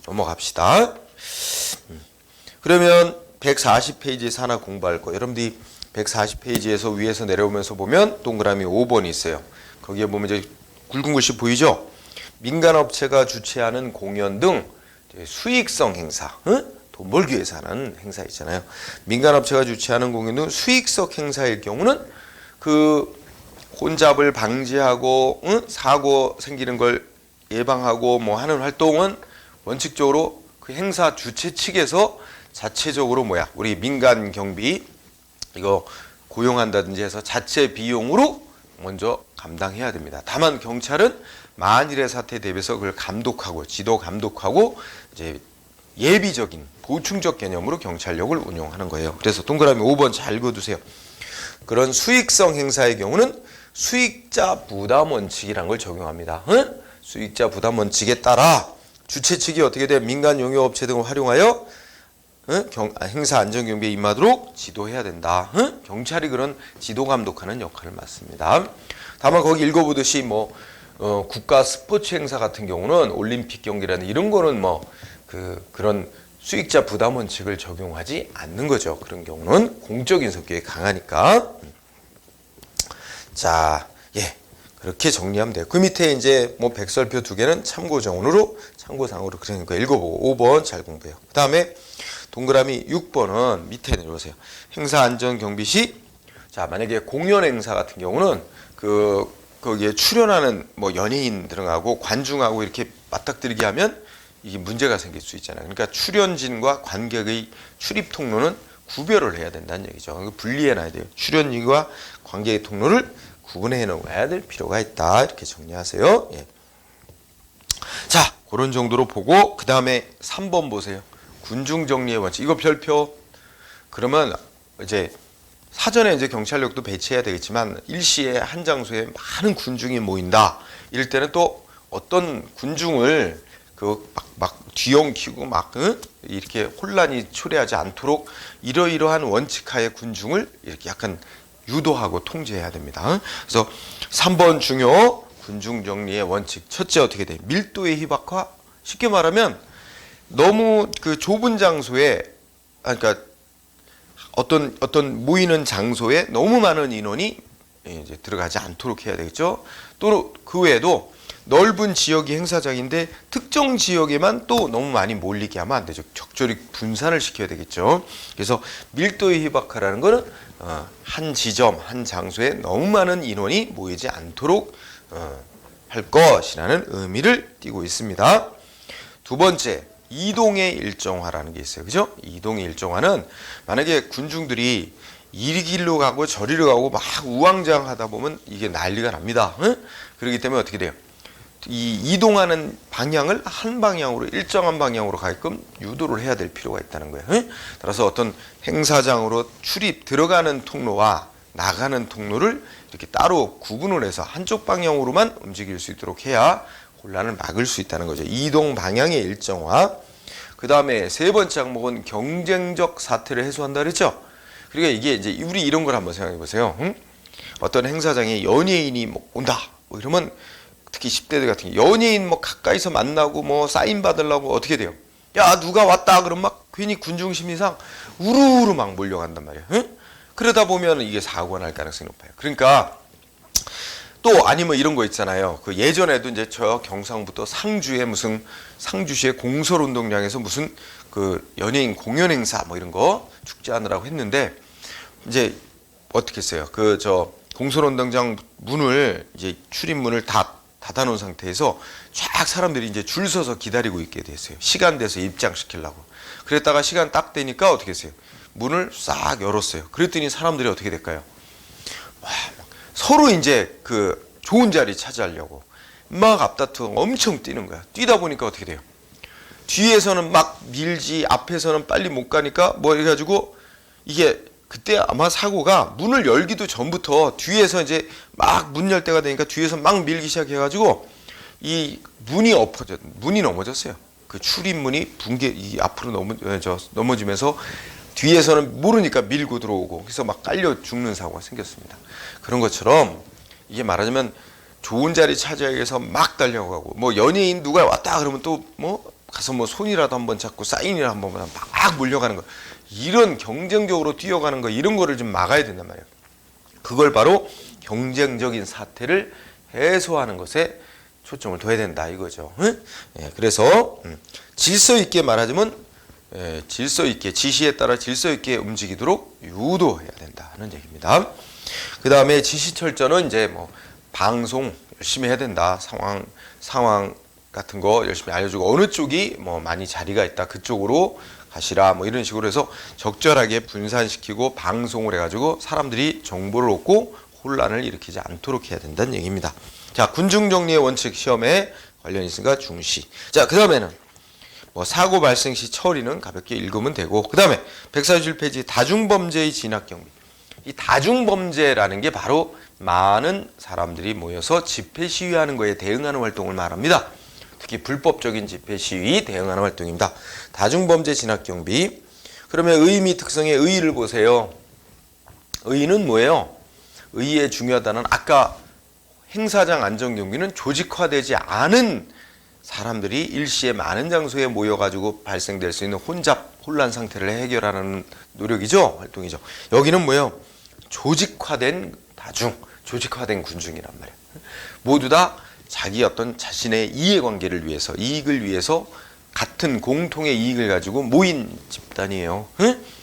넘어갑시다. 그러면 140페이지에서 하나 공부할 거. 여러분들이 140페이지에서 위에서 내려오면서 보면 동그라미 5번이 있어요. 거기에 보면 이제 굵은 글씨 보이죠? 민간업체가 주최하는 공연 등 수익성 행사, 돈 벌기 위해서 하는 행사 있잖아요. 민간업체가 주최하는 공연 등 수익성 행사일 경우는 그 혼잡을 방지하고 사고 생기는 걸 예방하고 뭐 하는 활동은 원칙적으로 그 행사 주최 측에서 자체적으로 우리 민간 경비 이거 고용한다든지 해서 자체 비용으로 먼저 감당해야 됩니다. 다만 경찰은 만일의 사태에 대비해서 그걸 감독하고 지도 감독하고 이제 예비적인 보충적 개념으로 경찰력을 운용하는 거예요. 그래서 동그라미 5번 잘 읽어두세요. 그런 수익성 행사의 경우는 수익자 부담 원칙이라는 걸 적용합니다. 수익자 부담 원칙에 따라 주최 측이 어떻게 돼? 민간 용역업체 등을 활용하여 행사 안전경비에 임하도록 지도해야 된다. 경찰이 그런 지도 감독하는 역할을 맡습니다. 다만 거기 읽어보듯이 국가 스포츠 행사 같은 경우는 올림픽 경기라는 이런 거는 그런 수익자 부담 원칙을 적용하지 않는 거죠. 그런 경우는 공적인 성격이 강하니까. 자, 그렇게 정리하면 돼요. 그 밑에 이제 백설표 2개는 참고사항으로 그러니까 읽어보고 5번 잘 공부해요. 그 다음에 동그라미 6번은 밑에 내려오세요. 행사 안전 경비 시, 자, 만약에 공연 행사 같은 경우는 거기에 출연하는 연예인들하고 관중하고 이렇게 맞닥뜨리게 하면 이게 문제가 생길 수 있잖아요. 그러니까 출연진과 관객의 출입 통로는 구별을 해야 된다는 얘기죠. 분리해 놔야 돼요. 출연진과 관객의 통로를 구분해 놓아야 될 필요가 있다. 이렇게 정리하세요. 자, 그런 정도로 보고 그 다음에 3번 보세요. 군중 정리의 원칙. 이거 별표. 그러면 이제 사전에 이제 경찰력도 배치해야 되겠지만 일시에 한 장소에 많은 군중이 모인다. 이럴 때는 또 어떤 군중을 막 뒤엉키고 이렇게 혼란이 초래하지 않도록 이러이러한 원칙하에 군중을 이렇게 약간 유도하고 통제해야 됩니다. 그래서 3번 중요 군중 정리의 원칙. 첫째 어떻게 돼? 밀도의 희박화. 쉽게 말하면 너무 그 좁은 장소에, 그러니까 어떤 모이는 장소에 너무 많은 인원이 이제 들어가지 않도록 해야 되겠죠. 또 그 외에도 넓은 지역이 행사장인데 특정 지역에만 또 너무 많이 몰리게 하면 안 되죠. 적절히 분산을 시켜야 되겠죠. 그래서 밀도의 희박화라는 거는 한 지점, 한 장소에 너무 많은 인원이 모이지 않도록 할 것이라는 의미를 띠고 있습니다. 두 번째, 이동의 일정화라는 게 있어요. 그죠? 이동의 일정화는 만약에 군중들이 이리 길로 가고 저리로 가고 막 우왕좌왕하다 보면 이게 난리가 납니다. 응? 그렇기 때문에 어떻게 돼요? 이 이동하는 방향을 한 방향으로, 일정한 방향으로 가게끔 유도를 해야 될 필요가 있다는 거예요. 응? 따라서 어떤 행사장으로 들어가는 통로와 나가는 통로를 이렇게 따로 구분을 해서 한쪽 방향으로만 움직일 수 있도록 해야 혼란을 막을 수 있다는 거죠. 이동 방향의 일정화. 그 다음에 세 번째 항목은 경쟁적 사태를 해소한다 그랬죠. 그러니까 이게 이제 우리 이런 걸 한번 생각해 보세요. 응? 어떤 행사장에 연예인이 뭐 온다. 뭐 이러면 특히 10대들 같은 게 연예인 뭐 가까이서 만나고 뭐 사인 받으려고 어떻게 돼요? 야, 누가 왔다 그러면 막 괜히 군중 심리상 우르르 막 몰려간단 말이에요. 응? 그러다 보면 이게 사고가 날 가능성이 높아요. 그러니까 또 아니면 이런 거 있잖아요. 그 예전에도 이제 저 경상부터 상주에 무슨 상주시의 공설운동장에서 무슨 그 연예인 공연 행사 뭐 이런 거 축제하느라고 했는데 이제 어떻게 했어요? 그 저 공설운동장 문을 이제 출입문을 다 닫아놓은 상태에서 쫙 사람들이 이제 줄 서서 기다리고 있게 됐어요. 시간 돼서 입장시키려고. 그랬다가 시간 딱 되니까 어떻게 했어요? 문을 싹 열었어요. 그랬더니 사람들이 어떻게 될까요? 와, 서로 이제 그 좋은 자리 차지하려고 막 앞다투고 엄청 뛰는 거야. 뛰다 보니까 어떻게 돼요? 뒤에서는 막 밀지, 앞에서는 빨리 못 가니까 뭐 해가지고 이게 그때 아마 사고가 문을 열기도 전부터 뒤에서 이제 막 문 열 때가 되니까 뒤에서 막 밀기 시작해가지고 이 문이 넘어졌어요. 그 출입문이 이 앞으로 넘어지면서 뒤에서는 모르니까 밀고 들어오고 그래서 막 깔려 죽는 사고가 생겼습니다. 그런 것처럼 이게 말하자면 좋은 자리 차지하기 위해서 막 달려가고 뭐 연예인 누가 왔다 그러면 또 뭐 가서 뭐 손이라도 한번 잡고 사인이라도 한번 막 몰려가는 거, 이런 경쟁적으로 뛰어가는 거, 이런 거를 좀 막아야 된단 말이에요. 그걸 바로 경쟁적인 사태를 해소하는 것에 초점을 둬야 된다 이거죠. 응? 예, 그래서 질서 있게 말하자면 질서 있게, 지시에 따라 질서 있게 움직이도록 유도해야 된다는 얘기입니다. 그 다음에 지시 철저는 이제 뭐 방송 열심히 해야 된다. 상황 같은 거 열심히 알려주고 어느 쪽이 뭐 많이 자리가 있다 그쪽으로 가시라 뭐 이런 식으로 해서 적절하게 분산시키고 방송을 해가지고 사람들이 정보를 얻고 혼란을 일으키지 않도록 해야 된다는 얘기입니다. 자, 군중정리의 원칙 시험에 관련 있으니까 중시. 자, 그 다음에는 뭐 사고 발생 시 처리는 가볍게 읽으면 되고, 그 다음에 141페이지 다중범죄의 진압경비. 이 다중범죄라는 게 바로 많은 사람들이 모여서 집회 시위하는 거에 대응하는 활동을 말합니다. 특히 불법적인 집회 시위 대응하는 활동입니다. 다중범죄 진압경비. 그러면 의미 특성의 의의를 보세요. 의의는 뭐예요? 의의의 중요하다는, 아까 행사장 안전경비는 조직화되지 않은 사람들이 일시에 많은 장소에 모여가지고 발생될 수 있는 혼란 상태를 해결하는 노력이죠. 활동이죠. 여기는 뭐예요? 조직화된 조직화된 군중이란 말이에요. 모두 다 자기 어떤 자신의 이해관계를 위해서, 이익을 위해서 같은 공통의 이익을 가지고 모인 집단이에요.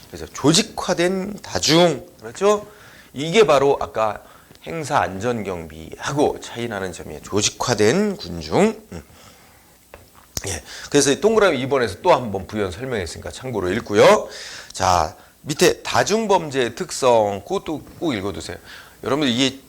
그래서 조직화된 다중, 그렇죠? 이게 바로 아까 행사 안전경비하고 차이나는 점이에요. 조직화된 군중. 예. 그래서 동그라미 2번에서 또 한번 부연 설명했으니까 참고로 읽고요. 자, 밑에 다중범죄의 특성, 그것도 꼭 읽어두세요. 여러분들 이게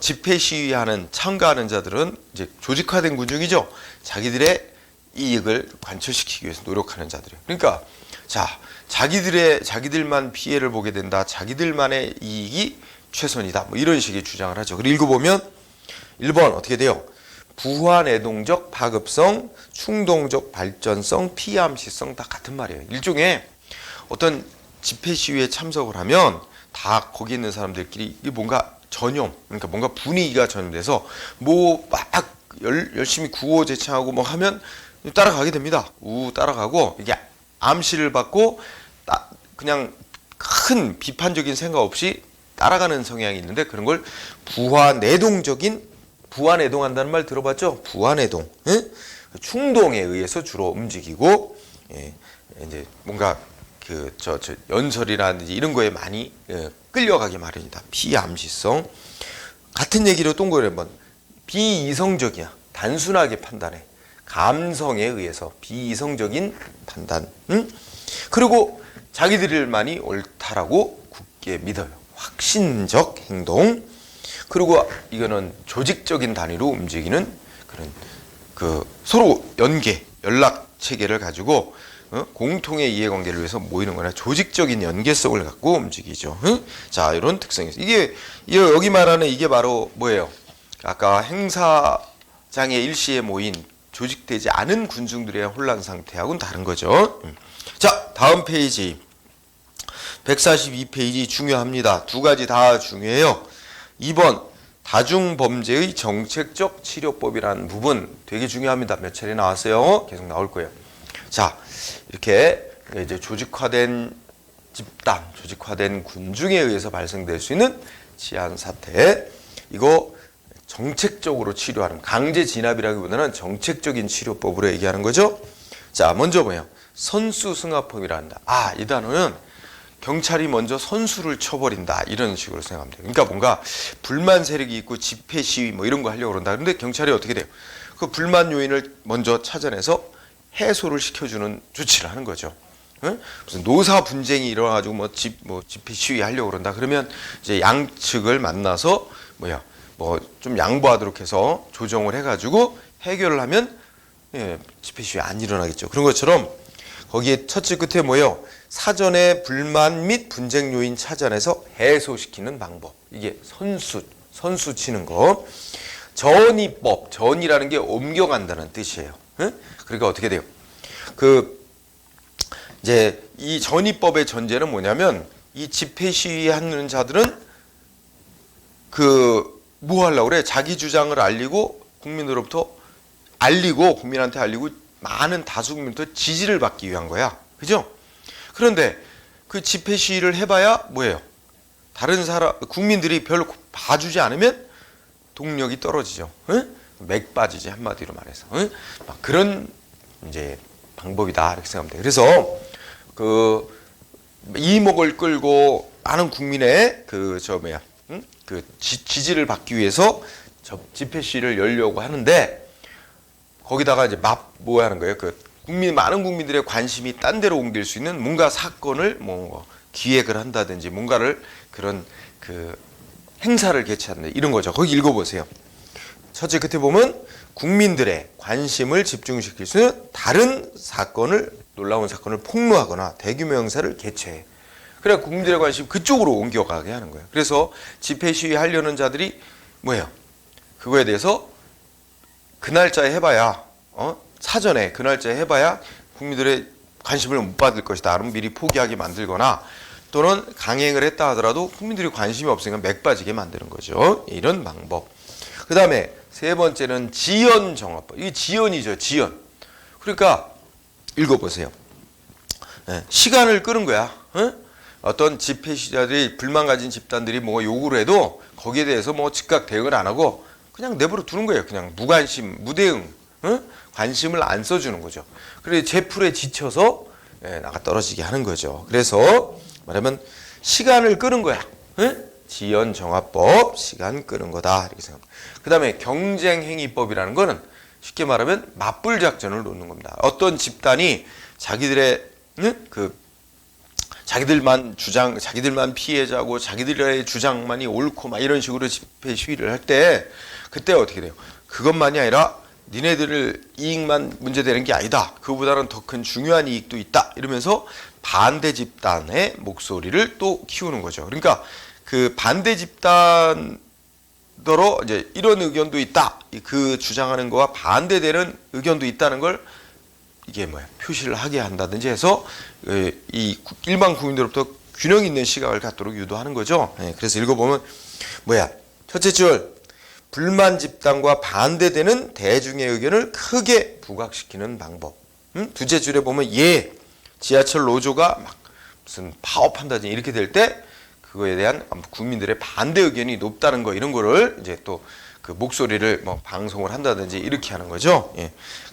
집회 시위하는 참가하는 자들은 이제 조직화된 군중이죠. 자기들의 이익을 관철시키기 위해서 노력하는 자들이에요. 그러니까 자, 자기들만 피해를 보게 된다. 자기들만의 이익이 최선이다. 뭐 이런 식의 주장을 하죠. 그리고 읽어보면 1번 어떻게 돼요? 부화내동적 파급성, 충동적 발전성, 피암시성 다 같은 말이에요. 일종의 어떤 집회 시위에 참석을 하면 다 거기 있는 사람들끼리 뭔가 전염, 그러니까 뭔가 분위기가 전염돼서 뭐 막 열심히 구호 제창하고 뭐 하면 따라가게 됩니다. 따라가고 이게 암시를 받고 그냥 큰 비판적인 생각 없이 따라가는 성향이 있는데 그런 걸 부화내동한다는 말 들어봤죠? 부화내동. 예? 충동에 의해서 주로 움직이고 이제 뭔가 연설이라든지 이런 거에 많이 끌려가기 마련이다. 피암시성. 같은 얘기로 동그랗게 한번 비이성적이야. 단순하게 판단해. 감성에 의해서 비이성적인 판단. 그리고 자기들만이 옳다라고 굳게 믿어요. 확신적 행동. 그리고 이거는 조직적인 단위로 움직이는 그런 서로 연락 체계를 가지고 공통의 이해관계를 위해서 모이는 거나 조직적인 연계성을 갖고 움직이죠. 자, 이런 특성이 있어요. 여기 말하는 이게 바로 뭐예요? 아까 행사장의 일시에 모인 조직되지 않은 군중들의 혼란 상태하고는 다른 거죠. 자, 다음 페이지 142페이지 중요합니다. 두 가지 다 중요해요. 2번 다중범죄의 정책적 치료법이라는 부분 되게 중요합니다. 몇 차례 나왔어요. 계속 나올 거예요. 자, 이렇게 이제 조직화된 집단, 조직화된 군중에 의해서 발생될 수 있는 치안 사태, 이거 정책적으로 치료하는, 강제 진압이라기보다는 정책적인 치료법으로 얘기하는 거죠. 자, 먼저 뭐예요? 선수승합범이란다. 이 단어는 경찰이 먼저 선수를 쳐버린다, 이런 식으로 생각하면 돼요. 그러니까 뭔가 불만 세력이 있고 집회 시위 뭐 이런 거 하려고 그런다. 그런데 경찰이 어떻게 돼요? 그 불만 요인을 먼저 찾아내서 해소를 시켜주는 조치를 하는 거죠. 무슨 노사 분쟁이 일어나가지고 집회 시위 하려고 그런다. 그러면 이제 양측을 만나서 좀 양보하도록 해서 조정을 해가지고 해결을 하면 집회 시위 안 일어나겠죠. 그런 것처럼 거기에 첫째 끝에 뭐예요? 사전에 불만 및 분쟁 요인 찾아내서 해소시키는 방법. 이게 선수 치는 거. 전이법, 전이라는 게 옮겨간다는 뜻이에요. 그러니까 어떻게 돼요? 이제 이 전이법의 전제는 뭐냐면, 이 집회 시위하는 자들은 뭐 하려고 그래? 자기 주장을 국민한테 알리고 많은 다수 국민부터 지지를 받기 위한 거야. 그죠? 그런데 그 집회 시위를 해봐야 뭐예요? 국민들이 별로 봐주지 않으면 동력이 떨어지죠. 맥 빠지지, 한마디로 말해서. 막 그런 이제 방법이다, 이렇게 생각하면 돼요. 그래서 이목을 끌고 많은 국민의 지지를 받기 위해서 집회 시위를 열려고 하는데, 거기다가 이제 뭐 하는 거예요? 많은 국민들의 관심이 딴 데로 옮길 수 있는 뭔가 사건을 기획을 한다든지 뭔가를 그런 행사를 개최한다, 이런 거죠. 거기 읽어보세요. 첫째 끝에 보면 국민들의 관심을 집중시킬 수 있는 다른 놀라운 사건을 폭로하거나 대규모 행사를 개최해. 그래 국민들의 관심이 그쪽으로 옮겨가게 하는 거예요. 그래서 집회 시위 하려는 자들이 뭐예요? 그거에 대해서 그 날짜에 해봐야, 사전에 그 날짜에 해봐야 국민들의 관심을 못 받을 것이다. 그러면 미리 포기하게 만들거나, 또는 강행을 했다 하더라도 국민들이 관심이 없으니까 맥 빠지게 만드는 거죠. 이런 방법. 그 다음에 세 번째는 지연정화법. 이게 지연이죠, 지연. 그러니까 읽어보세요. 시간을 끄는 거야. 어떤 집회 시위자들이, 불만 가진 집단들이 뭐 요구를 해도 거기에 대해서 즉각 대응을 안 하고 그냥 내버려 두는 거예요. 그냥 무관심, 무대응, 관심을 안 써주는 거죠. 그래서 제풀에 지쳐서 나가 떨어지게 하는 거죠. 그래서 말하면 시간을 끄는 거야. 지연정화법, 시간 끄는 거다, 이렇게 생각합니다. 그 다음에 경쟁행위법이라는 거는 쉽게 말하면 맞불 작전을 놓는 겁니다. 어떤 집단이 자기들만 피해자고 자기들의 주장만이 옳고 막 이런 식으로 집회 시위를 할 때, 그때 어떻게 돼요? 그것만이 아니라 니네들 이익만 문제되는 게 아니다. 그보다는 더 큰 중요한 이익도 있다. 이러면서 반대 집단의 목소리를 또 키우는 거죠. 그러니까 반대 집단더러 이제 이런 의견도 있다. 그 주장하는 거와 반대되는 의견도 있다는 걸 이게 표시를 하게 한다든지 해서 이 일반 국민들로부터 균형 있는 시각을 갖도록 유도하는 거죠. 그래서 읽어보면 첫째 줄, 불만 집단과 반대되는 대중의 의견을 크게 부각시키는 방법. 두째 줄에 보면 지하철 노조가 막 무슨 파업한다든지 이렇게 될 때 그거에 대한 국민들의 반대 의견이 높다는 거, 이런 거를 이제 또 그 목소리를 뭐 방송을 한다든지 이렇게 하는 거죠.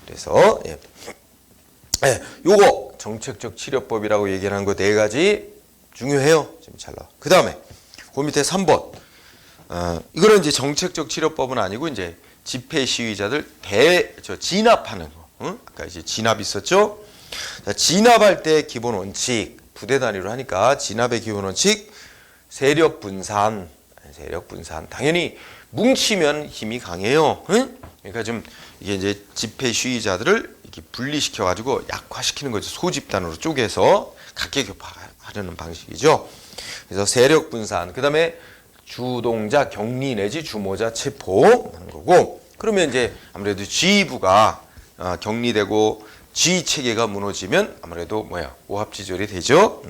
그래서 요거 정책적 치료법이라고 얘기하는 거 4가지 중요해요. 지금 잘 나와. 그 다음에 그 밑에 3번. 이거는 이제 정책적 치료법은 아니고 이제 집회 시위자들 진압하는 거. 아까 이제 진압 있었죠? 자, 진압할 때 기본 원칙, 부대 단위로 하니까 진압의 기본 원칙, 세력 분산. 당연히 뭉치면 힘이 강해요. 그러니까 좀 이게 이제 집회 시위자들을 이렇게 분리시켜 가지고 약화시키는 거죠. 소집단으로 쪼개서 각계격파하려는 방식이죠. 그래서 세력 분산, 그 다음에 주동자 격리 내지 주모자 체포하는 거고, 그러면 이제 아무래도 지휘부가 격리되고 지휘 체계가 무너지면 아무래도 오합지졸이 되죠.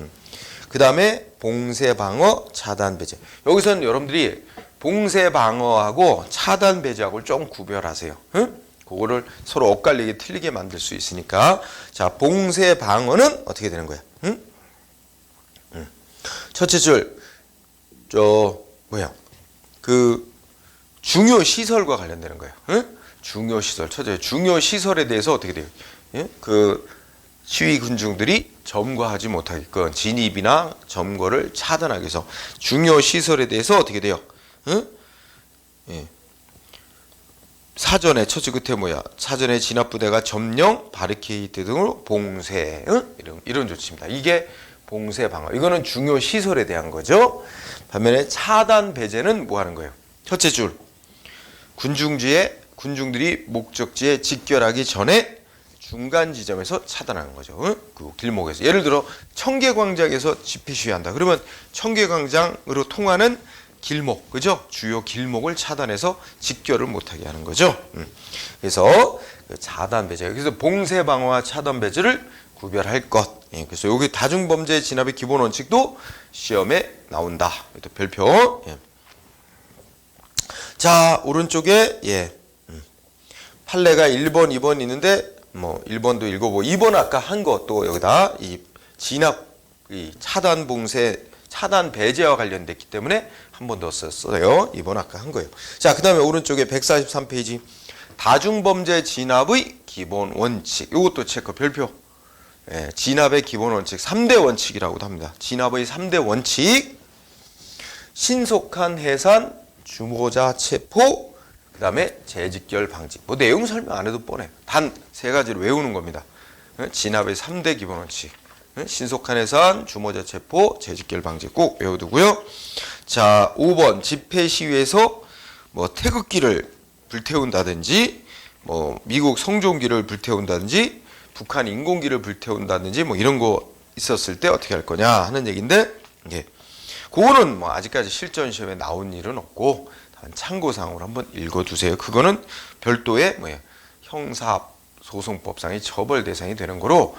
그 다음에 봉쇄 방어 차단 배제. 여기서는 여러분들이 봉쇄 방어하고 차단 배제하고를 좀 구별하세요. 그거를 서로 엇갈리게 틀리게 만들 수 있으니까. 자, 봉쇄 방어는 어떻게 되는 거야? 첫째 줄, 그 중요 시설과 관련되는 거예요. 중요 시설. 첫째, 중요 시설에 대해서 어떻게 돼요? 그 시위 군중들이 점거하지 못하게끔 진입이나 점거를 차단하기 위해서 중요 시설에 대해서 어떻게 돼요? 사전에 첫째 끝에 사전에 진압부대가 점령, 바리케이트 등으로 봉쇄, 이런 조치입니다. 이게 봉쇄 방어. 이거는 중요 시설에 대한 거죠. 반면에 차단 배제는 뭐 하는 거예요? 첫째 줄, 군중들이 목적지에 직결하기 전에 중간 지점에서 차단하는 거죠. 그 길목에서. 예를 들어 청계광장에서 집회 시위한다. 그러면 청계광장으로 통하는 길목, 그죠? 주요 길목을 차단해서 직결을 못하게 하는 거죠. 그래서 그 차단 배제. 그래서 봉쇄 방어와 차단 배제를 구별할 것. 그래서 여기 다중범죄 진압의 기본 원칙도 시험에 나온다. 또 별표. 자, 오른쪽에 판례가 1번, 2번 있는데 1번도 읽어보고 2번 아까 한 거 또 여기다 이 진압, 이 차단 봉쇄, 차단 배제와 관련됐기 때문에 한 번 더 썼어요. 2번 아까 한 거예요. 자, 그 다음에 오른쪽에 143페이지 다중범죄 진압의 기본 원칙. 이것도 체크 별표. 진압의 기본 원칙 3대 원칙이라고도 합니다. 진압의 3대 원칙, 신속한 해산, 주모자 체포, 그 다음에 재직결 방지. 내용 설명 안 해도 뻔해요. 단 3가지를 외우는 겁니다. 진압의 3대 기본 원칙. 신속한 해산, 주모자 체포, 재직결 방지 꼭 외워두고요. 자, 5번 집회 시위에서 태극기를 불태운다든지 미국 성종기를 불태운다든지 북한 인공기를 불태운다든지 이런 거 있었을 때 어떻게 할 거냐 하는 얘기인데, 그거는 아직까지 실전 시험에 나온 일은 없고 참고사항으로 한번 읽어두세요. 그거는 별도의 형사소송법상의 처벌 대상이 되는 거로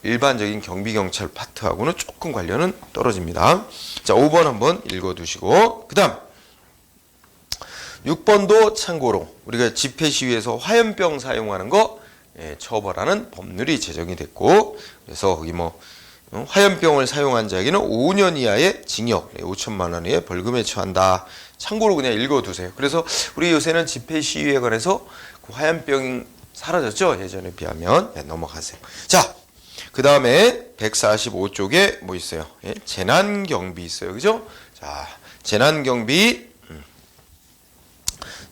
일반적인 경비경찰 파트하고는 조금 관련은 떨어집니다. 자, 5번 한번 읽어두시고, 그 다음 6번도 참고로 우리가 집회 시위에서 화염병 사용하는 거 처벌하는 법률이 제정이 됐고, 그래서 거기 화염병을 사용한 자에게는 5년 이하의 징역, 5천만 원 이하의 벌금에 처한다. 참고로 그냥 읽어두세요. 그래서 우리 요새는 집회 시위에 관해서 그 화염병이 사라졌죠? 예전에 비하면. 넘어가세요. 자, 그 다음에 145쪽에 뭐 있어요? 재난경비 있어요. 그죠? 자, 재난경비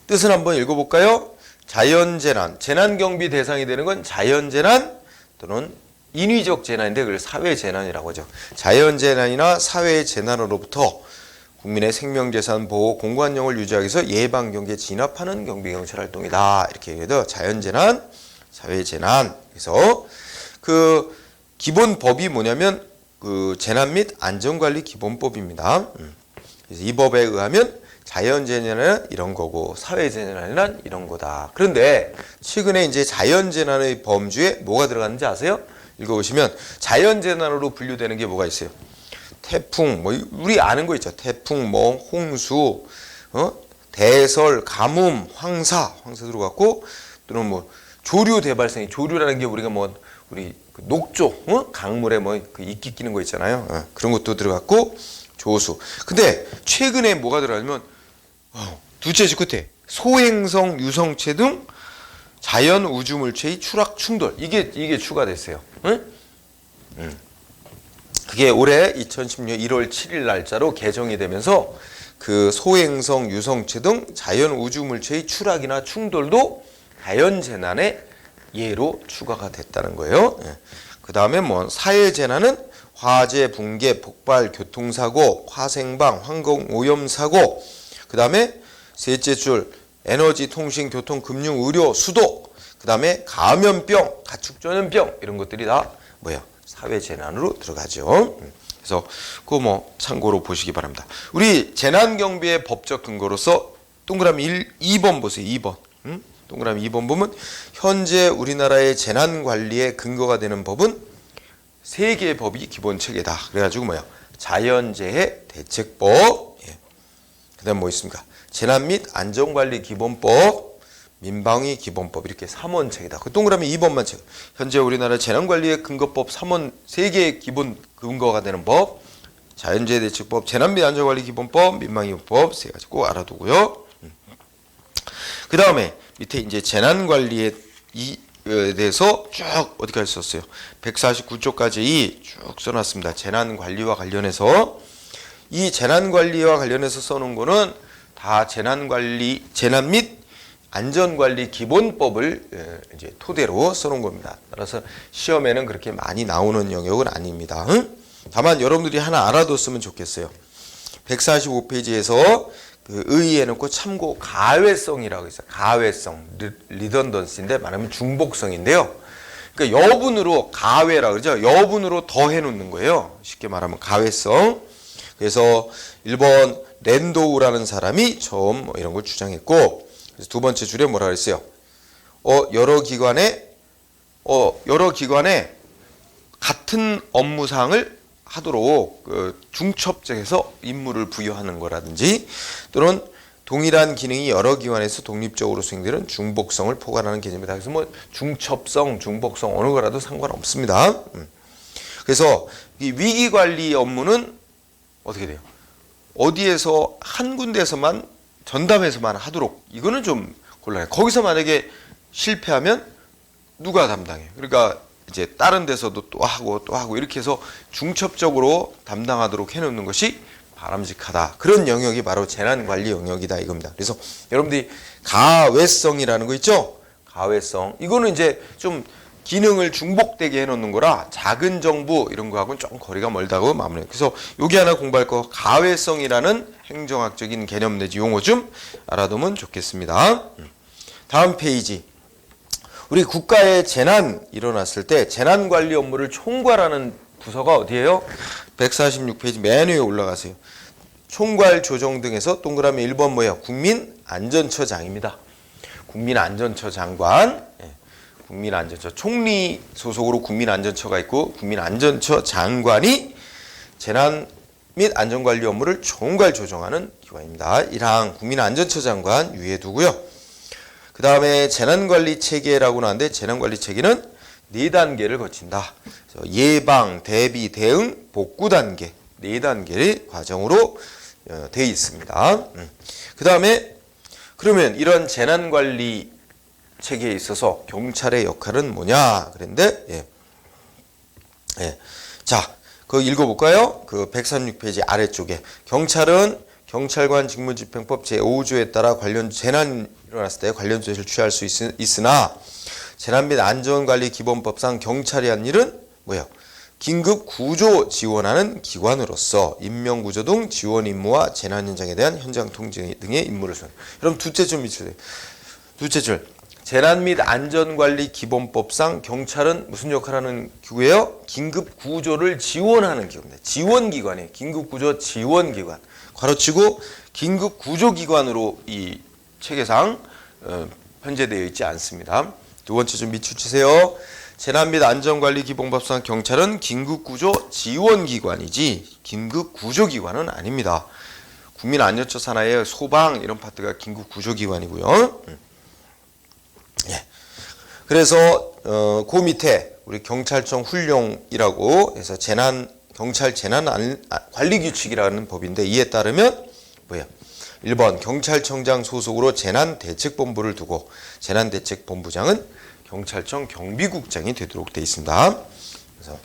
뜻은 한번 읽어볼까요? 자연재난, 재난경비 대상이 되는 건 자연재난 또는 인위적 재난인데 그걸 사회재난이라고 하죠. 자연재난이나 사회재난으로부터 국민의 생명재산 보호, 공관령을 유지하기 위해서 예방경계 진압하는 경비경찰 활동이다. 이렇게 얘기해도 자연재난, 사회재난. 그래서 그 기본 법이 뭐냐면 그 재난 및 안전관리 기본법입니다. 그래서 이 법에 의하면 자연재난은 이런 거고 사회재난은 이런 거다. 그런데 최근에 이제 자연재난의 범주에 뭐가 들어갔는지 아세요? 읽어보시면 자연재난으로 분류되는 게 뭐가 있어요? 태풍, 뭐 우리 아는 거 있죠. 태풍, 뭐 홍수, 대설, 가뭄, 황사 들어갔고, 또는 뭐 조류 대발생이, 조류라는 게 우리가 뭐 우리 그 녹조, 강물에 뭐 그 이끼 끼는 거 있잖아요. 그런 것도 들어갔고, 조수. 근데 최근에 뭐가 들어가냐면 두째 주 끝에 소행성 유성체 등 자연 우주 물체의 추락 충돌, 이게 추가됐어요. 그게 올해 2016년 1월 7일 날짜로 개정이 되면서 그 소행성 유성체 등 자연 우주 물체의 추락이나 충돌도 자연 재난의 예로 추가가 됐다는 거예요. 그 다음에 뭐 사회 재난은 화재, 붕괴, 폭발, 교통사고, 화생방, 환경오염사고, 그 다음에 셋째 줄 에너지, 통신, 교통, 금융, 의료, 수도, 그 다음에 감염병, 가축전염병 이런 것들이 다 뭐야? 사회 재난으로 들어가죠. 그래서 그거 뭐 참고로 보시기 바랍니다. 우리 재난경비의 법적 근거로서 동그라미 2번 보세요. 2번. 동그라미 2번 보면 현재 우리나라의 재난관리에 근거가 되는 법은 3개의 법이 기본 체계다. 그래가지고 뭐야? 자연재해 대책법, 그 다음 뭐 있습니까? 재난 및 안전관리 기본법, 민방위 기본법, 이렇게 3원 체계다. 그 동그라미 2번만 체계. 현재 우리나라 재난관리의 근거법 3원 3개의 기본 근거가 되는 법, 자연재해 대책법, 재난 및 안전관리 기본법, 민방위 기본법 3가지 꼭 알아두고요. 그 다음에 밑에 이제 재난관리에 대해서 쭉 어디까지 썼어요? 149쪽까지 쭉 써놨습니다. 재난관리와 관련해서. 이 재난관리와 관련해서 써놓은 거는 다 재난 및 안전관리 기본법을 이제 토대로 써놓은 겁니다. 따라서 시험에는 그렇게 많이 나오는 영역은 아닙니다. 다만 여러분들이 하나 알아뒀으면 좋겠어요. 145페이지에서 그 의의해놓고 참고 가외성이라고 있어요. 가외성, 리던던시인데 말하면 중복성인데요. 그러니까 여분으로 가외라 그러죠. 여분으로 더해 놓는 거예요. 쉽게 말하면 가외성. 그래서 1번 랜도우라는 사람이 처음 뭐 이런 걸 주장했고, 그래서 두 번째 줄에 뭐라 그랬어요? 여러 기관에 같은 업무 사항을 하도록 중첩적해서 임무를 부여하는 거라든지, 또는 동일한 기능이 여러 기관에서 독립적으로 수행되는 중복성을 포괄하는 개념이다. 그래서 뭐 중첩성, 중복성 어느 거라도 상관없습니다. 그래서 이 위기관리 업무는 어떻게 돼요? 어디에서 한 군데에서만 전담해서만 하도록, 이거는 좀 곤란해요. 거기서 만약에 실패하면 누가 담당해요? 그러니까 이제 다른 데서도 또 하고 이렇게 해서 중첩적으로 담당하도록 해놓는 것이 바람직하다. 그런 영역이 바로 재난관리 영역이다 이겁니다. 그래서 여러분들이 가외성이라는 거 있죠? 가외성. 이거는 이제 좀 기능을 중복되게 해놓는 거라 작은 정부 이런 거하고는 조금 거리가 멀다고 마무리해요. 그래서 여기 하나 공부할 거, 가외성이라는 행정학적인 개념 내지 용어 좀 알아두면 좋겠습니다. 다음 페이지. 우리 국가의 재난 일어났을 때 재난관리 업무를 총괄하는 부서가 어디예요? 146페이지 맨 위에 올라가세요. 총괄 조정 등에서 동그라미 1번 뭐예요? 국민안전처장입니다. 국민안전처 장관. 국민안전처, 총리 소속으로 국민안전처가 있고, 국민안전처 장관이 재난 및 안전관리 업무를 총괄 조정하는 기관입니다. 1항 국민안전처 장관 유의해 두고요. 그 다음에 재난관리 체계라고 나왔는데, 재난관리 체계는 4단계를 거친다. 예방, 대비, 대응, 복구 단계 4단계의 과정으로 되어 있습니다. 그 다음에 그러면 이런 재난관리 체계에 있어서 경찰의 역할은 뭐냐 그랬는데, 자, 그거 읽어볼까요? 그 136페이지 아래쪽에 경찰은 경찰관 직무집행법 제5조에 따라 관련 재난 일어났을 때 관련 조치를 취할 수 있으나 재난 및 안전관리 기본법상 경찰이 한 일은 뭐예요? 긴급 구조 지원하는 기관으로서 인명구조 등 지원 임무와 재난 현장에 대한 현장 통제 등의 임무를 수행. 여러분 둘째 줄 밑줄. 둘째 줄. 재난 및 안전관리 기본법상 경찰은 무슨 역할을 하는 기구예요? 긴급 구조를 지원하는 기구입니다. 지원기관이에요. 긴급구조 지원기관. 괄호치고 긴급구조기관으로 이 체계상 편제되어 있지 않습니다. 두 번째 좀 밑줄 치세요. 재난 및 안전관리 기본법상 경찰은 긴급구조 지원기관이지 긴급구조기관은 아닙니다. 국민안전처 산하의 소방 이런 파트가 긴급구조기관이고요. 예. 그래서 그 밑에 우리 경찰청 훈령이라고 해서 경찰 재난관리규칙이라는 법인데 이에 따르면 뭐야? 1번 경찰청장 소속으로 재난대책본부를 두고 재난대책본부장은 경찰청 경비국장이 되도록 되어 있습니다. 그래서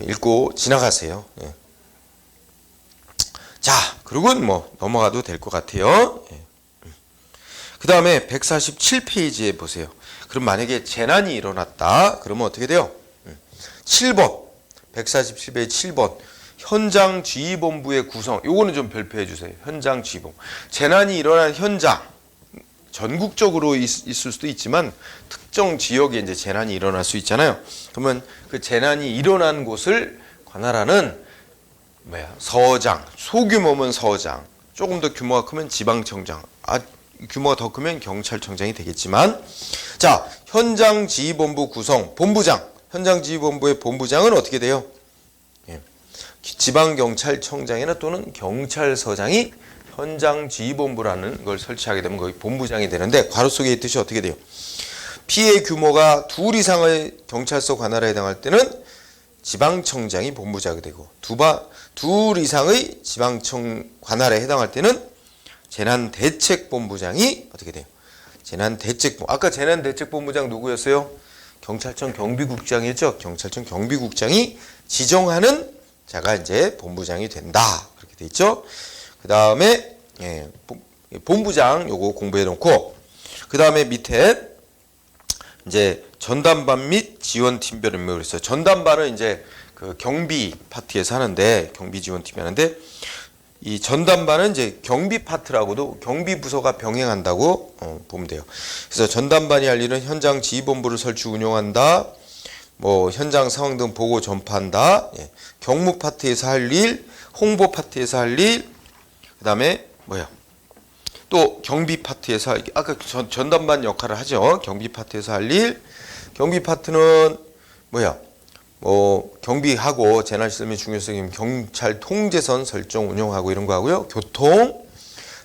읽고 지나가세요. 예. 자, 그리고는 뭐 넘어가도 될 것 같아요. 예. 그 다음에 147페이지에 보세요. 그럼 만약에 재난이 일어났다. 그러면 어떻게 돼요? 7번 147페이지 7번 현장지휘본부의 구성. 요거는 좀 별표해 주세요. 현장지휘본부. 재난이 일어난 현장 전국적으로 있을 수도 있지만 특정 지역에 이제 재난이 일어날 수 있잖아요. 그러면 그 재난이 일어난 곳을 관할하는 서장, 소규모면 서장, 조금 더 규모가 크면 지방청장, 규모가 더 크면 경찰청장이 되겠지만, 자, 현장지휘본부 구성, 본부장, 현장지휘본부의 본부장은 어떻게 돼요? 예. 지방경찰청장이나 또는 경찰서장이 현장지휘본부라는 걸 설치하게 되면 거기 본부장이 되는데, 괄호 속에 있듯이 어떻게 돼요? 피해 규모가 2 이상의 경찰서 관할에 해당할 때는 지방청장이 본부장이 되고, 2 이상의 지방청 관할에 해당할 때는 재난대책본부장이 어떻게 돼요? 아까 재난대책본부장 누구였어요? 경찰청 경비국장이었죠? 경찰청 경비국장이 지정하는 자가 이제 본부장이 된다. 그렇게 돼 있죠? 그 다음에, 본부장 요거 공부해 놓고, 그 다음에 밑에 이제 전담반 및 지원팀별 임무를 했어요. 전담반은 이제 그 경비 파트에서 하는데, 경비 지원팀이 하는데, 이 전담반은 이제 경비 파트라고도 경비 부서가 병행한다고 보면 돼요. 그래서 전담반이 할 일은 현장 지휘본부를 설치 운영한다, 뭐 현장 상황 등 보고 전파한다, 경무 파트에서 할 일, 홍보 파트에서 할 일, 그 다음에 또 경비 파트에서 할 일, 아까 전담반 역할을 하죠. 경비 파트에서 할 일, 경비 파트는 경비하고 재난시설 및 중요성 경찰 통제선 설정 운영하고 이런 거 하고요. 교통,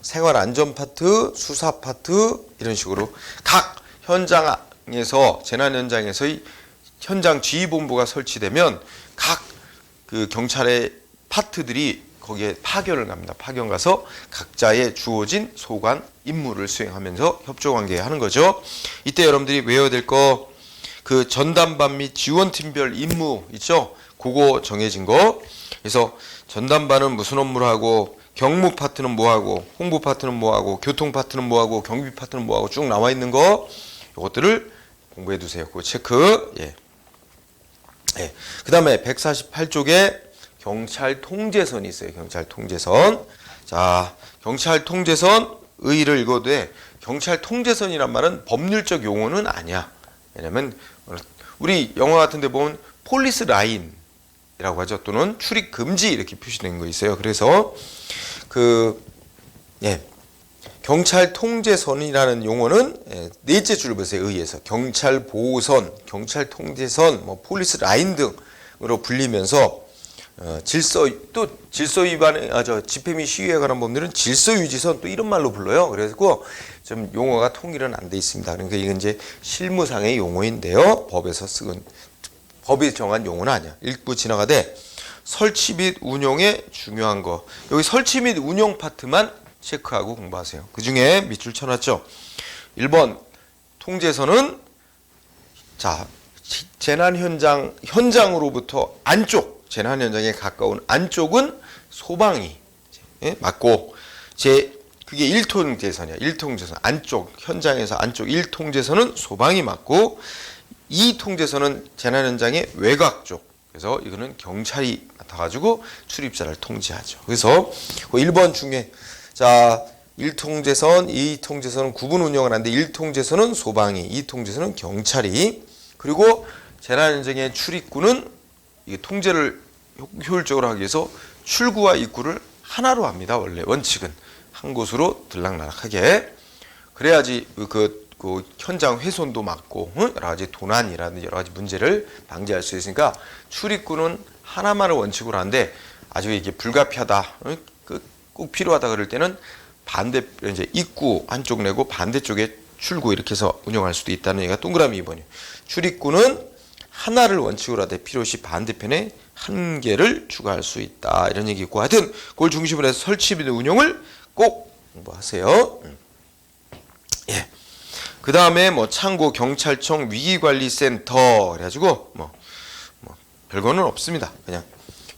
생활안전 파트, 수사 파트 이런 식으로 각 현장에서 재난 현장에서의 현장 지휘본부가 설치되면 각 그 경찰의 파트들이 거기에 파견을 갑니다. 파견 가서 각자의 주어진 소관 임무를 수행하면서 협조관계 하는 거죠. 이때 여러분들이 외워야 될 거 그 전담반 및 지원팀별 임무 있죠? 그거 정해진 거. 그래서 전담반은 무슨 업무를 하고, 경무 파트는 뭐하고, 홍보 파트는 뭐하고, 교통 파트는 뭐하고, 경비 파트는 뭐하고 쭉 나와 있는 거, 이것들을 공부해 두세요. 그거 체크. 그 다음에 148쪽에 경찰 통제선이 있어요. 경찰 통제선. 자, 경찰 통제선 의의를 읽어도 돼. 경찰 통제선이란 말은 법률적 용어는 아니야. 왜냐면 우리 영화 같은 데 보면 폴리스 라인이라고 하죠. 또는 출입 금지 이렇게 표시된 거 있어요. 그래서 경찰 통제선이라는 용어는 넷째 줄 보세요. 의에서 경찰 보호선, 경찰 통제선, 폴리스 라인 등으로 불리면서 질서 위반에 집회 및 시위에 관한 법률은 질서 유지선 또 이런 말로 불러요. 그래서 좀 용어가 통일은 안 돼 있습니다. 그러니까 이건 이제 실무상의 용어인데요. 법이 정한 용어는 아니야. 읽고 지나가되 설치 및 운용에 중요한 거. 여기 설치 및 운용 파트만 체크하고 공부하세요. 그 중에 밑줄 쳐놨죠. 1번 통제선은 재난 현장으로부터 안쪽, 재난 현장에 가까운 안쪽은 소방이 맞고, 그게 1통제선이야. 1통제선. 안쪽, 현장에서 안쪽 1통제선은 소방이 맞고, 2통제선은 재난 현장의 외곽 쪽. 그래서 이거는 경찰이 맡아가지고 출입자를 통제하죠. 그래서 그 1번 중에 1통제선, 2통제선은 구분 운영을 하는데 1통제선은 소방이, 2통제선은 경찰이, 그리고 재난 현장의 출입구는 이 통제를 효율적으로 하기 위해서 출구와 입구를 하나로 합니다. 원래 원칙은 한 곳으로 들락날락하게. 그래야지 그 그 현장 훼손도 막고 여러 가지 도난이라든지 여러 가지 문제를 방지할 수 있으니까 출입구는 하나만을 원칙으로 하는데 아주 이게 불가피하다, 꼭 필요하다 그럴 때는 반대 이제 입구 한쪽 내고 반대쪽에 출구 이렇게 해서 운영할 수도 있다는 얘기가 동그라미 2번이에요. 출입구는 하나를 원칙으로 하되 필요시 반대편에 한 개를 추가할 수 있다 이런 얘기고 하여튼 그걸 중심으로 해서 설치 및 운영을 꼭 공부하세요. 예. 그 다음에 뭐 창고, 경찰청, 위기관리센터 그래가지고 뭐 별거는 없습니다. 그냥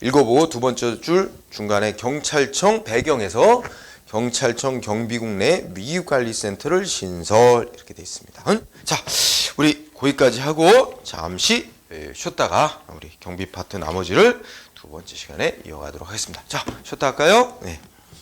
읽어보고 두 번째 줄 중간에 경찰청 배경에서 경찰청 경비국 내 위기관리센터를 신설 이렇게 되어 있습니다. 자, 우리 거기까지 하고 잠시 쉬었다가 우리 경비 파트 나머지를 두 번째 시간에 이어가도록 하겠습니다. 자, 쉬었다 할까요? 네.